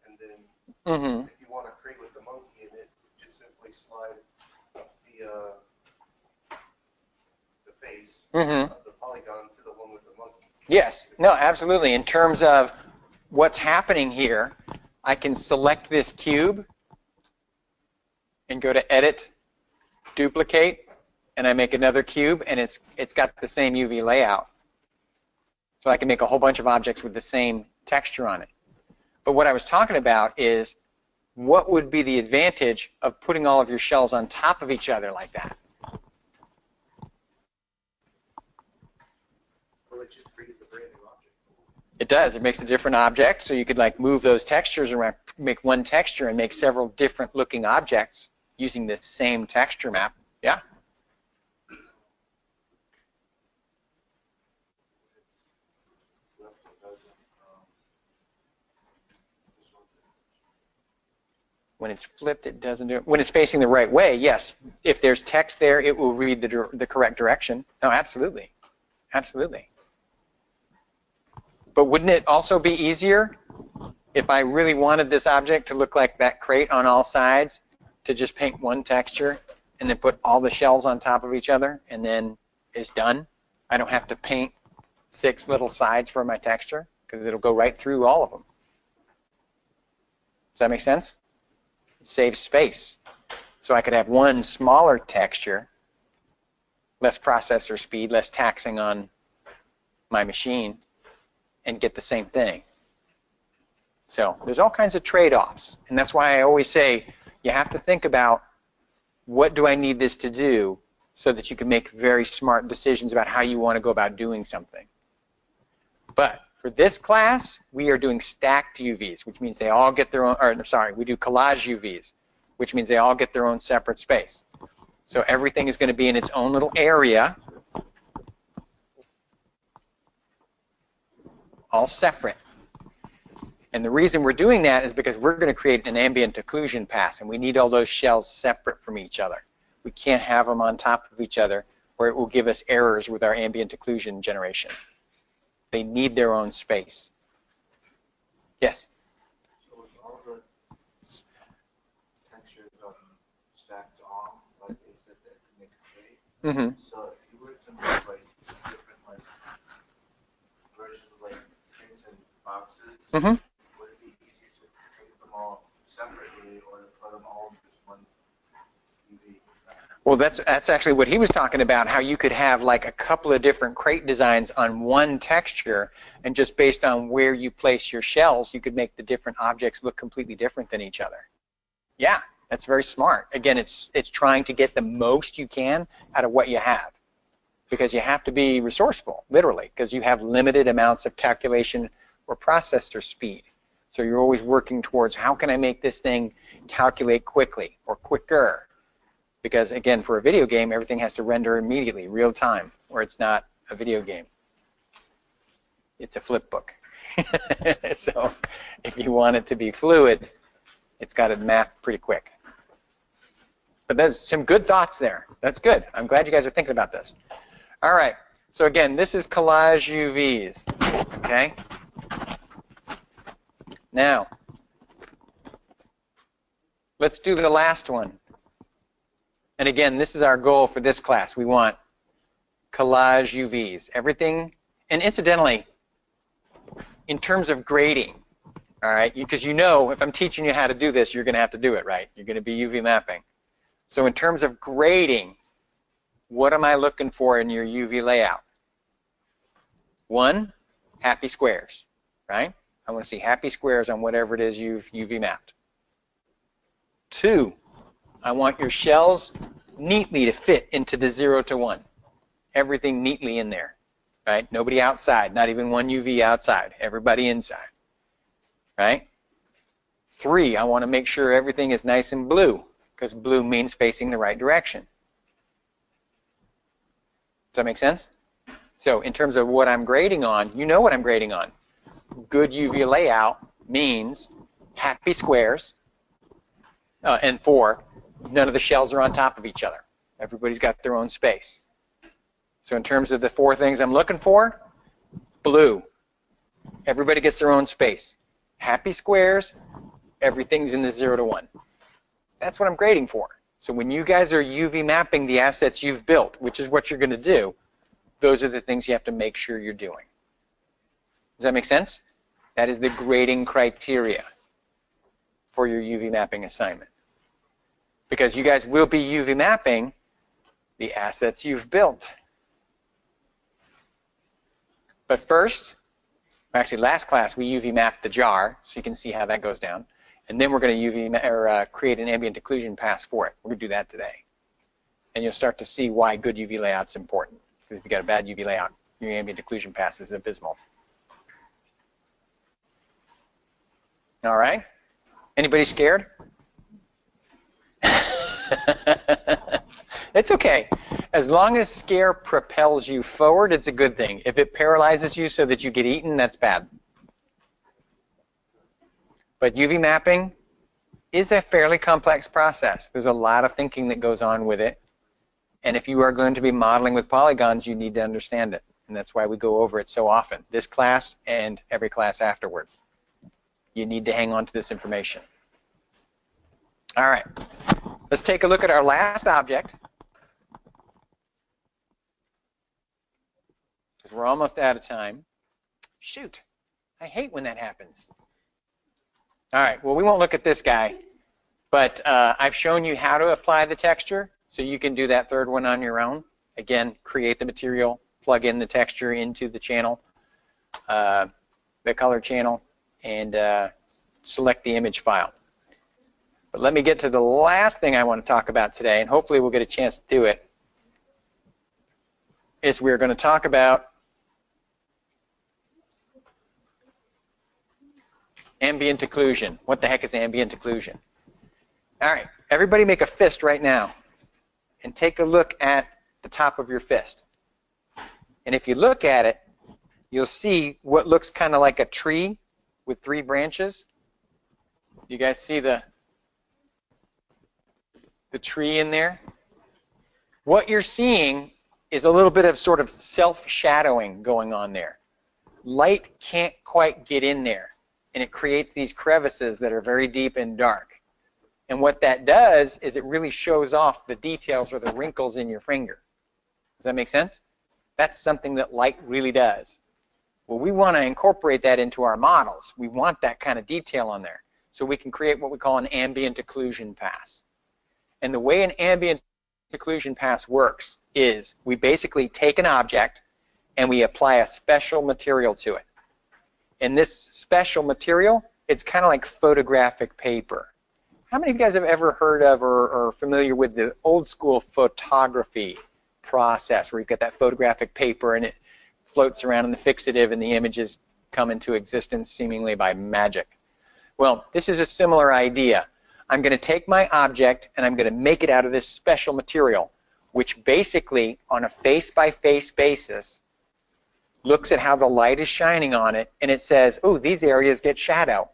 and then Mm-hmm. if you want a crate with the monkey in it, just simply slide the face Mm-hmm. of the polygon to the one with the monkey. Yes. No, absolutely. In terms of what's happening here, I can select this cube and go to Edit, Duplicate, and I make another cube, and it's got the same UV layout. So I can make a whole bunch of objects with the same texture on it. But what I was talking about is what would be the advantage of putting all of your shells on top of each other like that? Well, it just created the brand new object. It does. It makes a different object, so you could like move those textures around, make one texture and make several different looking objects using the same texture map. Yeah. When it's flipped, it doesn't do it. When it's facing the right way, yes. If there's text there, it will read the correct direction. No, absolutely. Absolutely. But wouldn't it also be easier if I really wanted this object to look like that crate on all sides to just paint one texture and then put all the shells on top of each other and then it's done? I don't have to paint 6 little sides for my texture because it'll go right through all of them. Does that make sense? It saves space. So I could have one smaller texture, less processor speed, less taxing on my machine, and get the same thing. So there's all kinds of trade-offs, and that's why I always say you have to think about what do I need this to do so that you can make very smart decisions about how you want to go about doing something. But for this class, we are doing stacked UVs, which means they all get their own, or sorry, we do collage UVs, which means they all get their own separate space. So everything is going to be in its own little area, all separate. And the reason we're doing that is because we're going to create an ambient occlusion pass, and we need all those shells separate from each other. We can't have them on top of each other, or it will give us errors with our ambient occlusion generation. They need their own space. Yes? So with all the textures stacked on, like they said, that can make a crate. Mm-hmm. So if you were to make like different like versions of like things and boxes, Mm-hmm. would it be easier to make them all separately or to put them all in just one UV? Well, that's actually what he was talking about, how you could have like a couple of different crate designs on one texture, and just based on where you place your shells, you could make the different objects look completely different than each other. Yeah, that's very smart. Again, it's trying to get the most you can out of what you have, because you have to be resourceful, literally, because you have limited amounts of calculation or processor speed. So you're always working towards, how can I make this thing calculate quickly or quicker? Because again, for a video game, everything has to render immediately, real time, or it's not a video game. It's a flip book. So if you want it to be fluid, it's got to math pretty quick. But there's some good thoughts there. That's good. I'm glad you guys are thinking about this. All right. So again, this is collage UVs. Okay. Now, let's do the last one. And again, this is our goal for this class. We want collage UVs. Everything, and incidentally, in terms of grading, all right, because you know if I'm teaching you how to do this, you're going to have to do it, right? You're going to be UV mapping. So in terms of grading, what am I looking for in your UV layout? 1, happy squares, right? I want to see happy squares on whatever it is you've UV mapped. 2, I want your shells neatly to fit into the 0 to 1. Everything neatly in there, right? Nobody outside, not even one UV outside. Everybody inside, right? 3, I want to make sure everything is nice and blue, because blue means facing the right direction. Does that make sense? So in terms of what I'm grading on, you know what I'm grading on. Good UV layout means happy squares, and 4, none of the shells are on top of each other. Everybody's got their own space. So in terms of the 4 things I'm looking for, blue, everybody gets their own space. Happy squares, everything's in the 0 to 1. That's what I'm grading for. So when you guys are UV mapping the assets you've built, which is what you're going to do, those are the things you have to make sure you're doing. Does that make sense? That is the grading criteria for your UV mapping assignment. Because you guys will be UV mapping the assets you've built. But first, actually last class, we UV mapped the jar, so you can see how that goes down. And then we're going to create an ambient occlusion pass for it. We're going to do that today. And you'll start to see why good UV layout's important. Because if you got a bad UV layout, your ambient occlusion pass is abysmal. All right? Anybody scared? It's okay. As long as scare propels you forward, it's a good thing. If it paralyzes you so that you get eaten, that's bad. But UV mapping is a fairly complex process. There's a lot of thinking that goes on with it. And if you are going to be modeling with polygons, you need to understand it. And that's why we go over it so often. This class and every class afterwards. You need to hang on to this information. All right. Let's take a look at our last object. Because we're almost out of time. Shoot. I hate when that happens. All right. Well, we won't look at this guy. But I've shown you how to apply the texture. So you can do that third one on your own. Again, create the material, plug in the texture into the channel, the color channel, and select the image file. But let me get to the last thing I want to talk about today, and hopefully we'll get a chance to do it, is we're going to talk about ambient occlusion. What the heck is ambient occlusion? All right, everybody make a fist right now. And take a look at the top of your fist. And if you look at it, you'll see what looks kind of like a tree with 3 branches. You guys see the tree in there? What you're seeing is a little bit of sort of self-shadowing going on there. Light can't quite get in there, and it creates these crevices that are very deep and dark. And what that does is it really shows off the details or the wrinkles in your finger. Does that make sense? That's something that light really does. Well, we want to incorporate that into our models. We want that kind of detail on there. So we can create what we call an ambient occlusion pass. And the way an ambient occlusion pass works is we basically take an object and we apply a special material to it. And this special material, it's kind of like photographic paper. How many of you guys have ever heard of or are familiar with the old school photography process where you've got that photographic paper and it floats around in the fixative and the images come into existence seemingly by magic? Well, this is a similar idea. I'm going to take my object and I'm going to make it out of this special material, which basically, on a face-by-face basis, looks at how the light is shining on it, and it says, oh, these areas get shadow.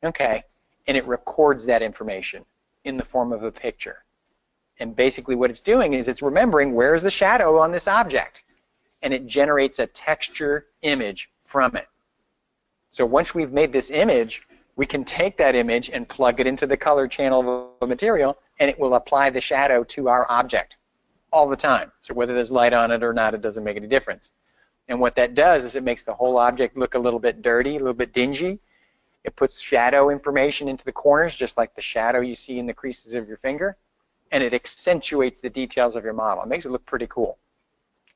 Okay. And it records that information in the form of a picture. And basically what it's doing is it's remembering where's the shadow on this object, and it generates a texture image from it. So once we've made this image, we can take that image and plug it into the color channel of the material, and it will apply the shadow to our object all the time. So whether there's light on it or not, it doesn't make any difference. And what that does is it makes the whole object look a little bit dirty, a little bit dingy. It puts shadow information into the corners, just like the shadow you see in the creases of your finger, and it accentuates the details of your model. It makes it look pretty cool.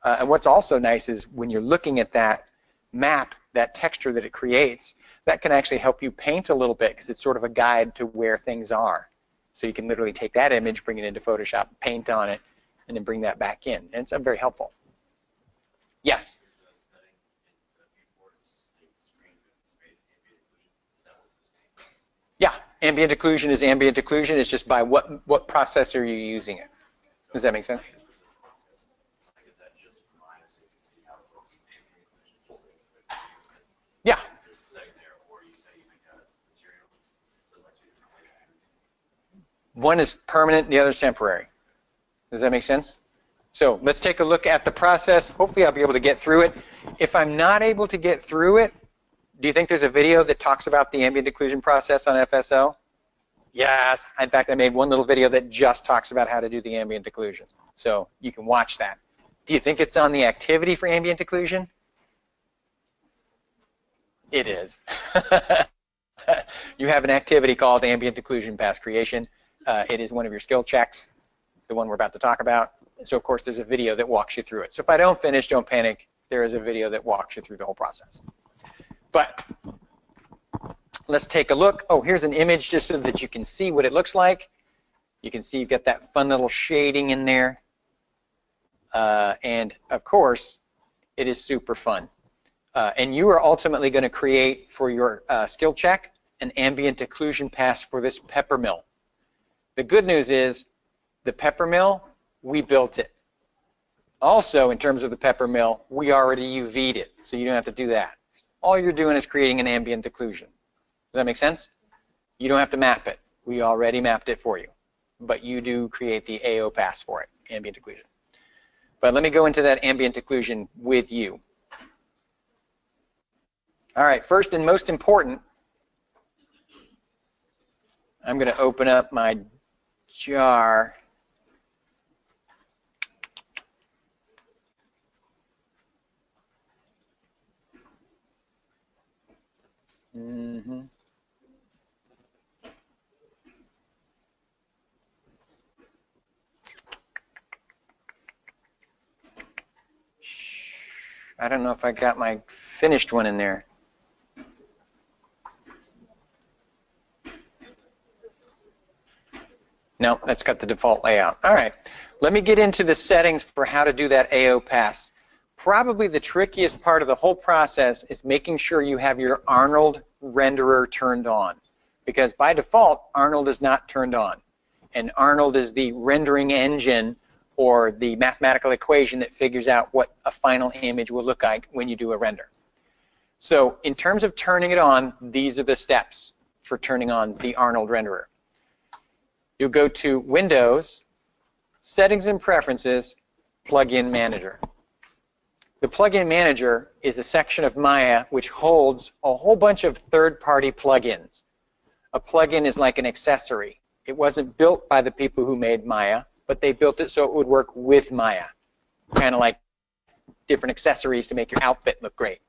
And what's also nice is when you're looking at that map, that texture that it creates, that can actually help you paint a little bit because it's sort of a guide to where things are. So you can literally take that image, bring it into Photoshop, paint on it, and then bring that back in. And it's very helpful. Yes? Yeah, ambient occlusion is ambient occlusion. It's just by what processor you're using it. Does that make sense? Yeah. One is permanent, the other is temporary. Does that make sense? So let's take a look at the process. Hopefully I'll be able to get through it. If I'm not able to get through it, do you think there's a video that talks about the ambient occlusion process on FSO? Yes. In fact, I made one little video that just talks about how to do the ambient occlusion. So you can watch that. Do you think it's on the activity for ambient occlusion? It is. You have an activity called ambient occlusion pass creation. It is one of your skill checks, the one we're about to talk about. So of course there's a video that walks you through it. So if I don't finish, don't panic. There is a video that walks you through the whole process. But let's take a look. Oh, here's an image just so that you can see what it looks like. You can see you've got that fun little shading in there. And of course, it is super fun. And you are ultimately going to create for your skill check an ambient occlusion pass for this pepper mill. The good news is the pepper mill, we built it. Also, in terms of the pepper mill, we already UV'd it, so you don't have to do that. All you're doing is creating an ambient occlusion. Does that make sense? You don't have to map it. We already mapped it for you. But you do create the AO pass for it, ambient occlusion. But let me go into that ambient occlusion with you. All right, first and most important, I'm going to open up my jar. I don't know if I got my finished one in there. No, that's got the default layout. All right, let me get into the settings for how to do that AO pass. Probably the trickiest part of the whole process is making sure you have your Arnold renderer turned on. Because by default, Arnold is not turned on. And Arnold is the rendering engine or the mathematical equation that figures out what a final image will look like when you do a render. So in terms of turning it on, these are the steps for turning on the Arnold renderer. You'll go to Windows, Settings and Preferences, Plugin Manager. The Plugin Manager is a section of Maya which holds a whole bunch of third-party plugins. A plugin is like an accessory. It wasn't built by the people who made Maya, but they built it so it would work with Maya. Kind of like different accessories to make your outfit look great.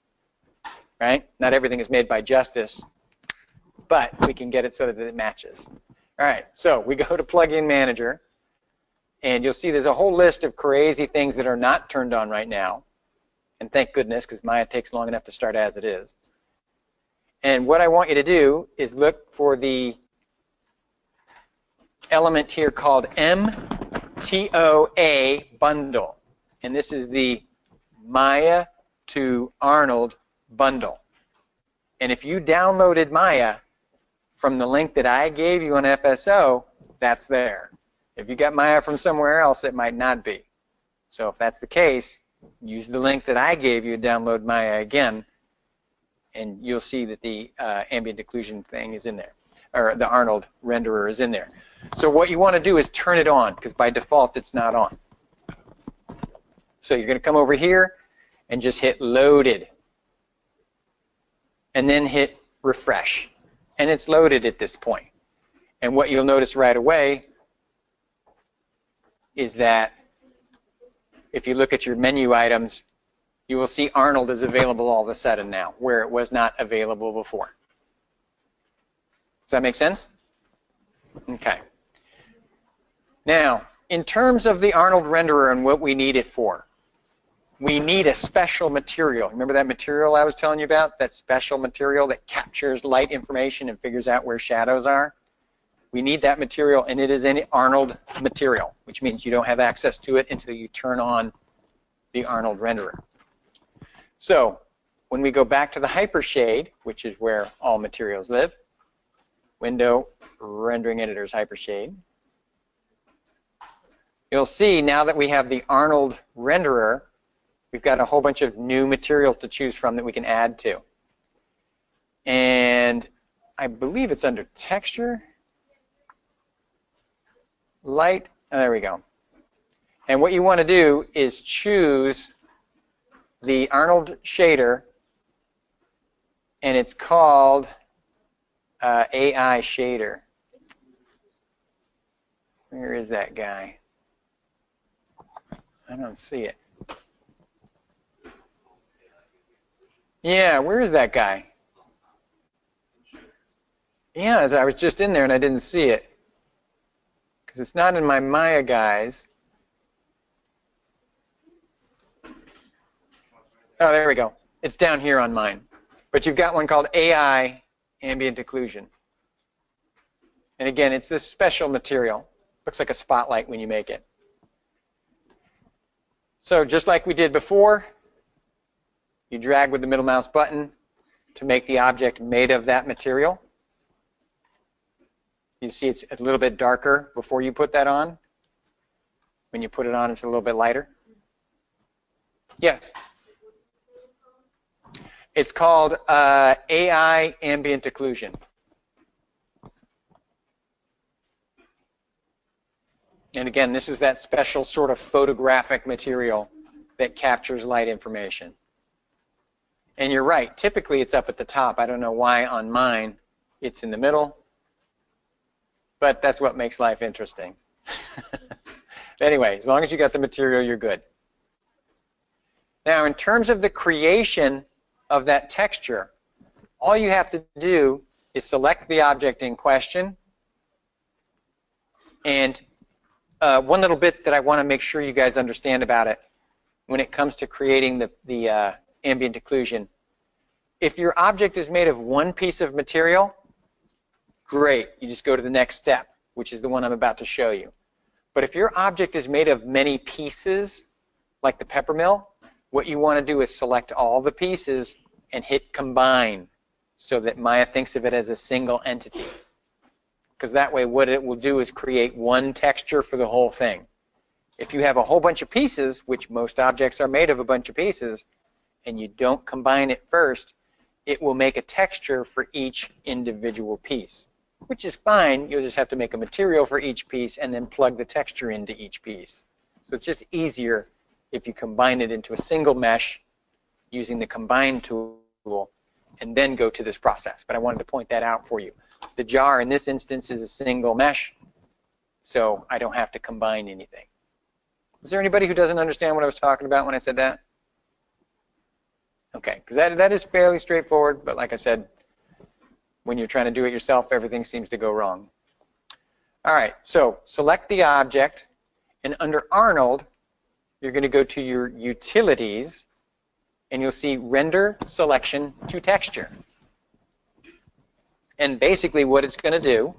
Right? Not everything is made by Justice, but we can get it so that it matches. All right, so we go to Plugin Manager, And you'll see there's a whole list of crazy things that are not turned on right now. And thank goodness, because Maya takes long enough to start as it is. And what I want you to do is look for the element here called MTOA bundle. And this is the Maya to Arnold bundle. And if you downloaded Maya from the link that I gave you on FSO, that's there. If you got Maya from somewhere else, it might not be. So if that's the case, use the link that I gave you, download Maya again, and you'll see that the ambient occlusion thing is in there, or the Arnold renderer is in there. So what you want to do is turn it on, because by default it's not on. So you're going to come over here and just hit loaded, and then hit refresh. And it's loaded at this point. And what you'll notice right away is that if you look at your menu items, you will see Arnold is available all of a sudden now, where it was not available before. Does that make sense? Okay. Now, in terms of the Arnold renderer and what we need it for, we need a special material. Remember that material I was telling you about? That special material that captures light information and figures out where shadows are? We need that material, and it is an Arnold material, which means you don't have access to it until you turn on the Arnold renderer. So when we go back to the Hypershade, which is where all materials live, Window, Rendering Editors, Hypershade, you'll see now that we have the Arnold renderer, we've got a whole bunch of new materials to choose from that we can add to. And I believe it's under Texture. Light, there we go. And what you want to do is choose the Arnold shader, and it's called AI shader. Where is that guy? I don't see it. Yeah, where is that guy? Yeah, I was just in there and I didn't see it. Because it's not in my Maya guys. Oh, there we go. It's down here on mine. But you've got one called AI Ambient Occlusion. And again, it's this special material. Looks like a spotlight when you make it. So just like we did before, you drag with the middle mouse button to make the object made of that material. You see it's a little bit darker before you put that on. When you put it on, it's a little bit lighter. Yes? It's called AI Ambient Occlusion. And again, this is that special sort of photographic material that captures light information. And you're right, typically it's up at the top. I don't know why on mine it's in the middle. But that's what makes life interesting. Anyway, as long as you got the material, you're good. Now, in terms of the creation of that texture, all you have to do is select the object in question. And one little bit that I want to make sure you guys understand about it when it comes to creating the ambient occlusion. If your object is made of one piece of material, great, you just go to the next step, which is the one I'm about to show you. But if your object is made of many pieces, like the peppermill, what you want to do is select all the pieces and hit combine so that Maya thinks of it as a single entity. Because that way what it will do is create one texture for the whole thing. If you have a whole bunch of pieces, which most objects are made of a bunch of pieces, and you don't combine it first, it will make a texture for each individual piece. Which is fine, you'll just have to make a material for each piece and then plug the texture into each piece. So it's just easier if you combine it into a single mesh using the combine tool and then go to this process. But I wanted to point that out for you. The jar in this instance is a single mesh, so I don't have to combine anything. Is there anybody who doesn't understand what I was talking about when I said that? Okay, because that is fairly straightforward, but like I said, when you're trying to do it yourself, everything seems to go wrong. All right, so select the object, And under Arnold, you're going to go to your utilities, and you'll see render selection to texture. And basically what it's going to do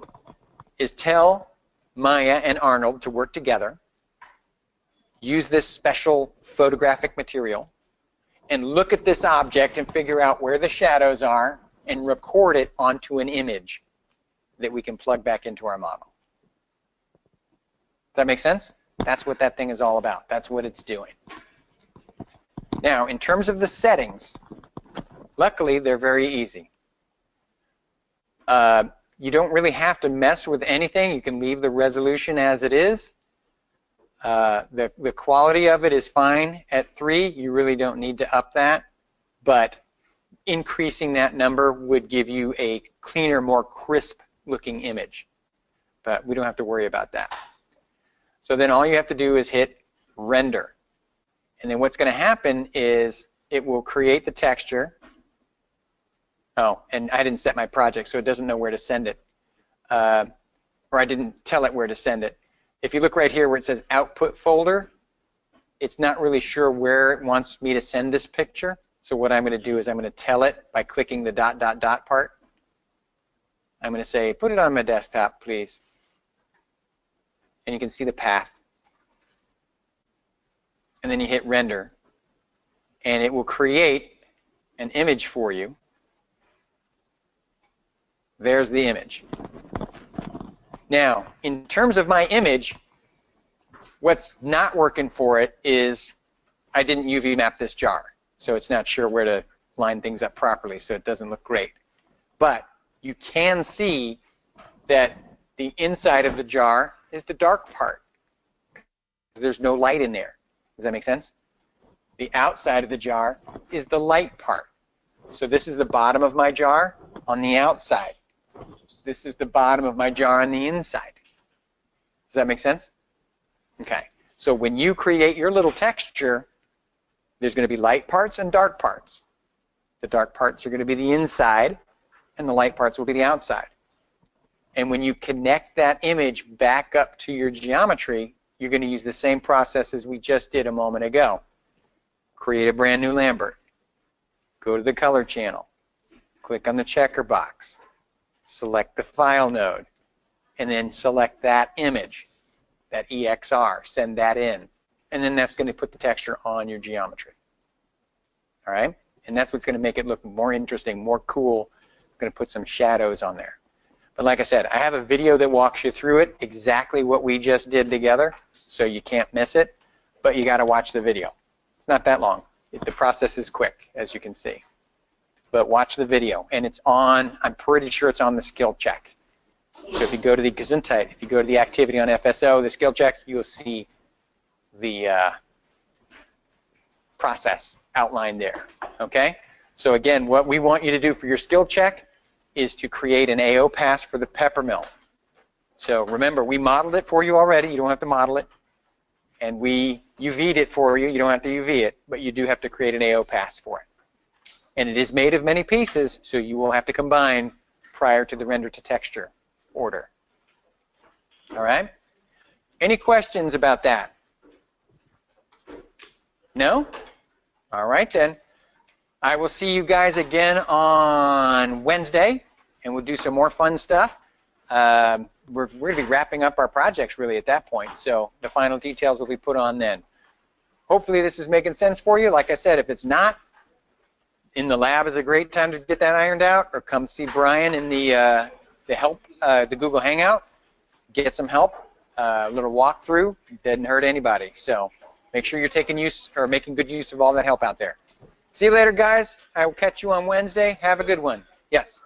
is tell Maya and Arnold to work together, use this special photographic material, and look at this object and figure out where the shadows are and record it onto an image that we can plug back into our model. Does that make sense? That's what that thing is all about. That's what it's doing. Now, in terms of the settings, luckily they're very easy. You don't really have to mess with anything. You can leave the resolution as it is. The quality of it is fine at 3. You really don't need to up that, but increasing that number would give you a cleaner, more crisp looking image. But we don't have to worry about that. So then all you have to do is hit render. And then what's going to happen is it will create the texture. Oh, and I didn't set my project, so it doesn't know where to send it. Or I didn't tell it where to send it. If you look right here where it says output folder, it's not really sure where it wants me to send this picture. So what I'm going to do is I'm going to tell it by clicking the ... part. I'm going to say, put it on my desktop, please. And you can see the path. And then you hit render. And it will create an image for you. There's the image. Now, in terms of my image, what's not working for it is I didn't UV map this jar. So it's not sure where to line things up properly, so it doesn't look great. But you can see that the inside of the jar is the dark part. There's no light in there. Does that make sense? The outside of the jar is the light part. So this is the bottom of my jar on the outside. This is the bottom of my jar on the inside. Does that make sense? Okay. So when you create your little texture, there's going to be light parts and dark parts. The dark parts are going to be the inside, and the light parts will be the outside. And when you connect that image back up to your geometry, you're going to use the same process as we just did a moment ago. Create a brand new Lambert. Go to the color channel. Click on the checker box. Select the file node. And then select that image, that EXR. Send that in. And then that's going to put the texture on your geometry. All right? And that's what's going to make it look more interesting, more cool. It's going to put some shadows on there. But like I said, I have a video that walks you through it, exactly what we just did together, so you can't miss it. But you got to watch the video. It's not that long. The process is quick, as you can see. But watch the video. And it's on, I'm pretty sure it's on the skill check. So if you go to the Gesundheit, if you go to the activity on FSO, the skill check, you'll see the process outlined there. Okay? So again, what we want you to do for your skill check is to create an AO pass for the Peppermill. So remember, we modeled it for you already. You don't have to model it. And we UV'd it for you. You don't have to UV it, but you do have to create an AO pass for it. And it is made of many pieces, so you will have to combine prior to the render to texture order. All right? Any questions about that? No? All right, then. I will see you guys again on Wednesday, and we'll do some more fun stuff. We're going to be wrapping up our projects really at that point, so the final details will be put on then. Hopefully this is making sense for you. Like I said, if it's not, in the lab is a great time to get that ironed out, or come see Brian in the Google Hangout. Get some help. A little walkthrough doesn't hurt anybody. So make sure you're making good use of all that help out there. See you later, guys. I will catch you on Wednesday. Have a good one. Yes.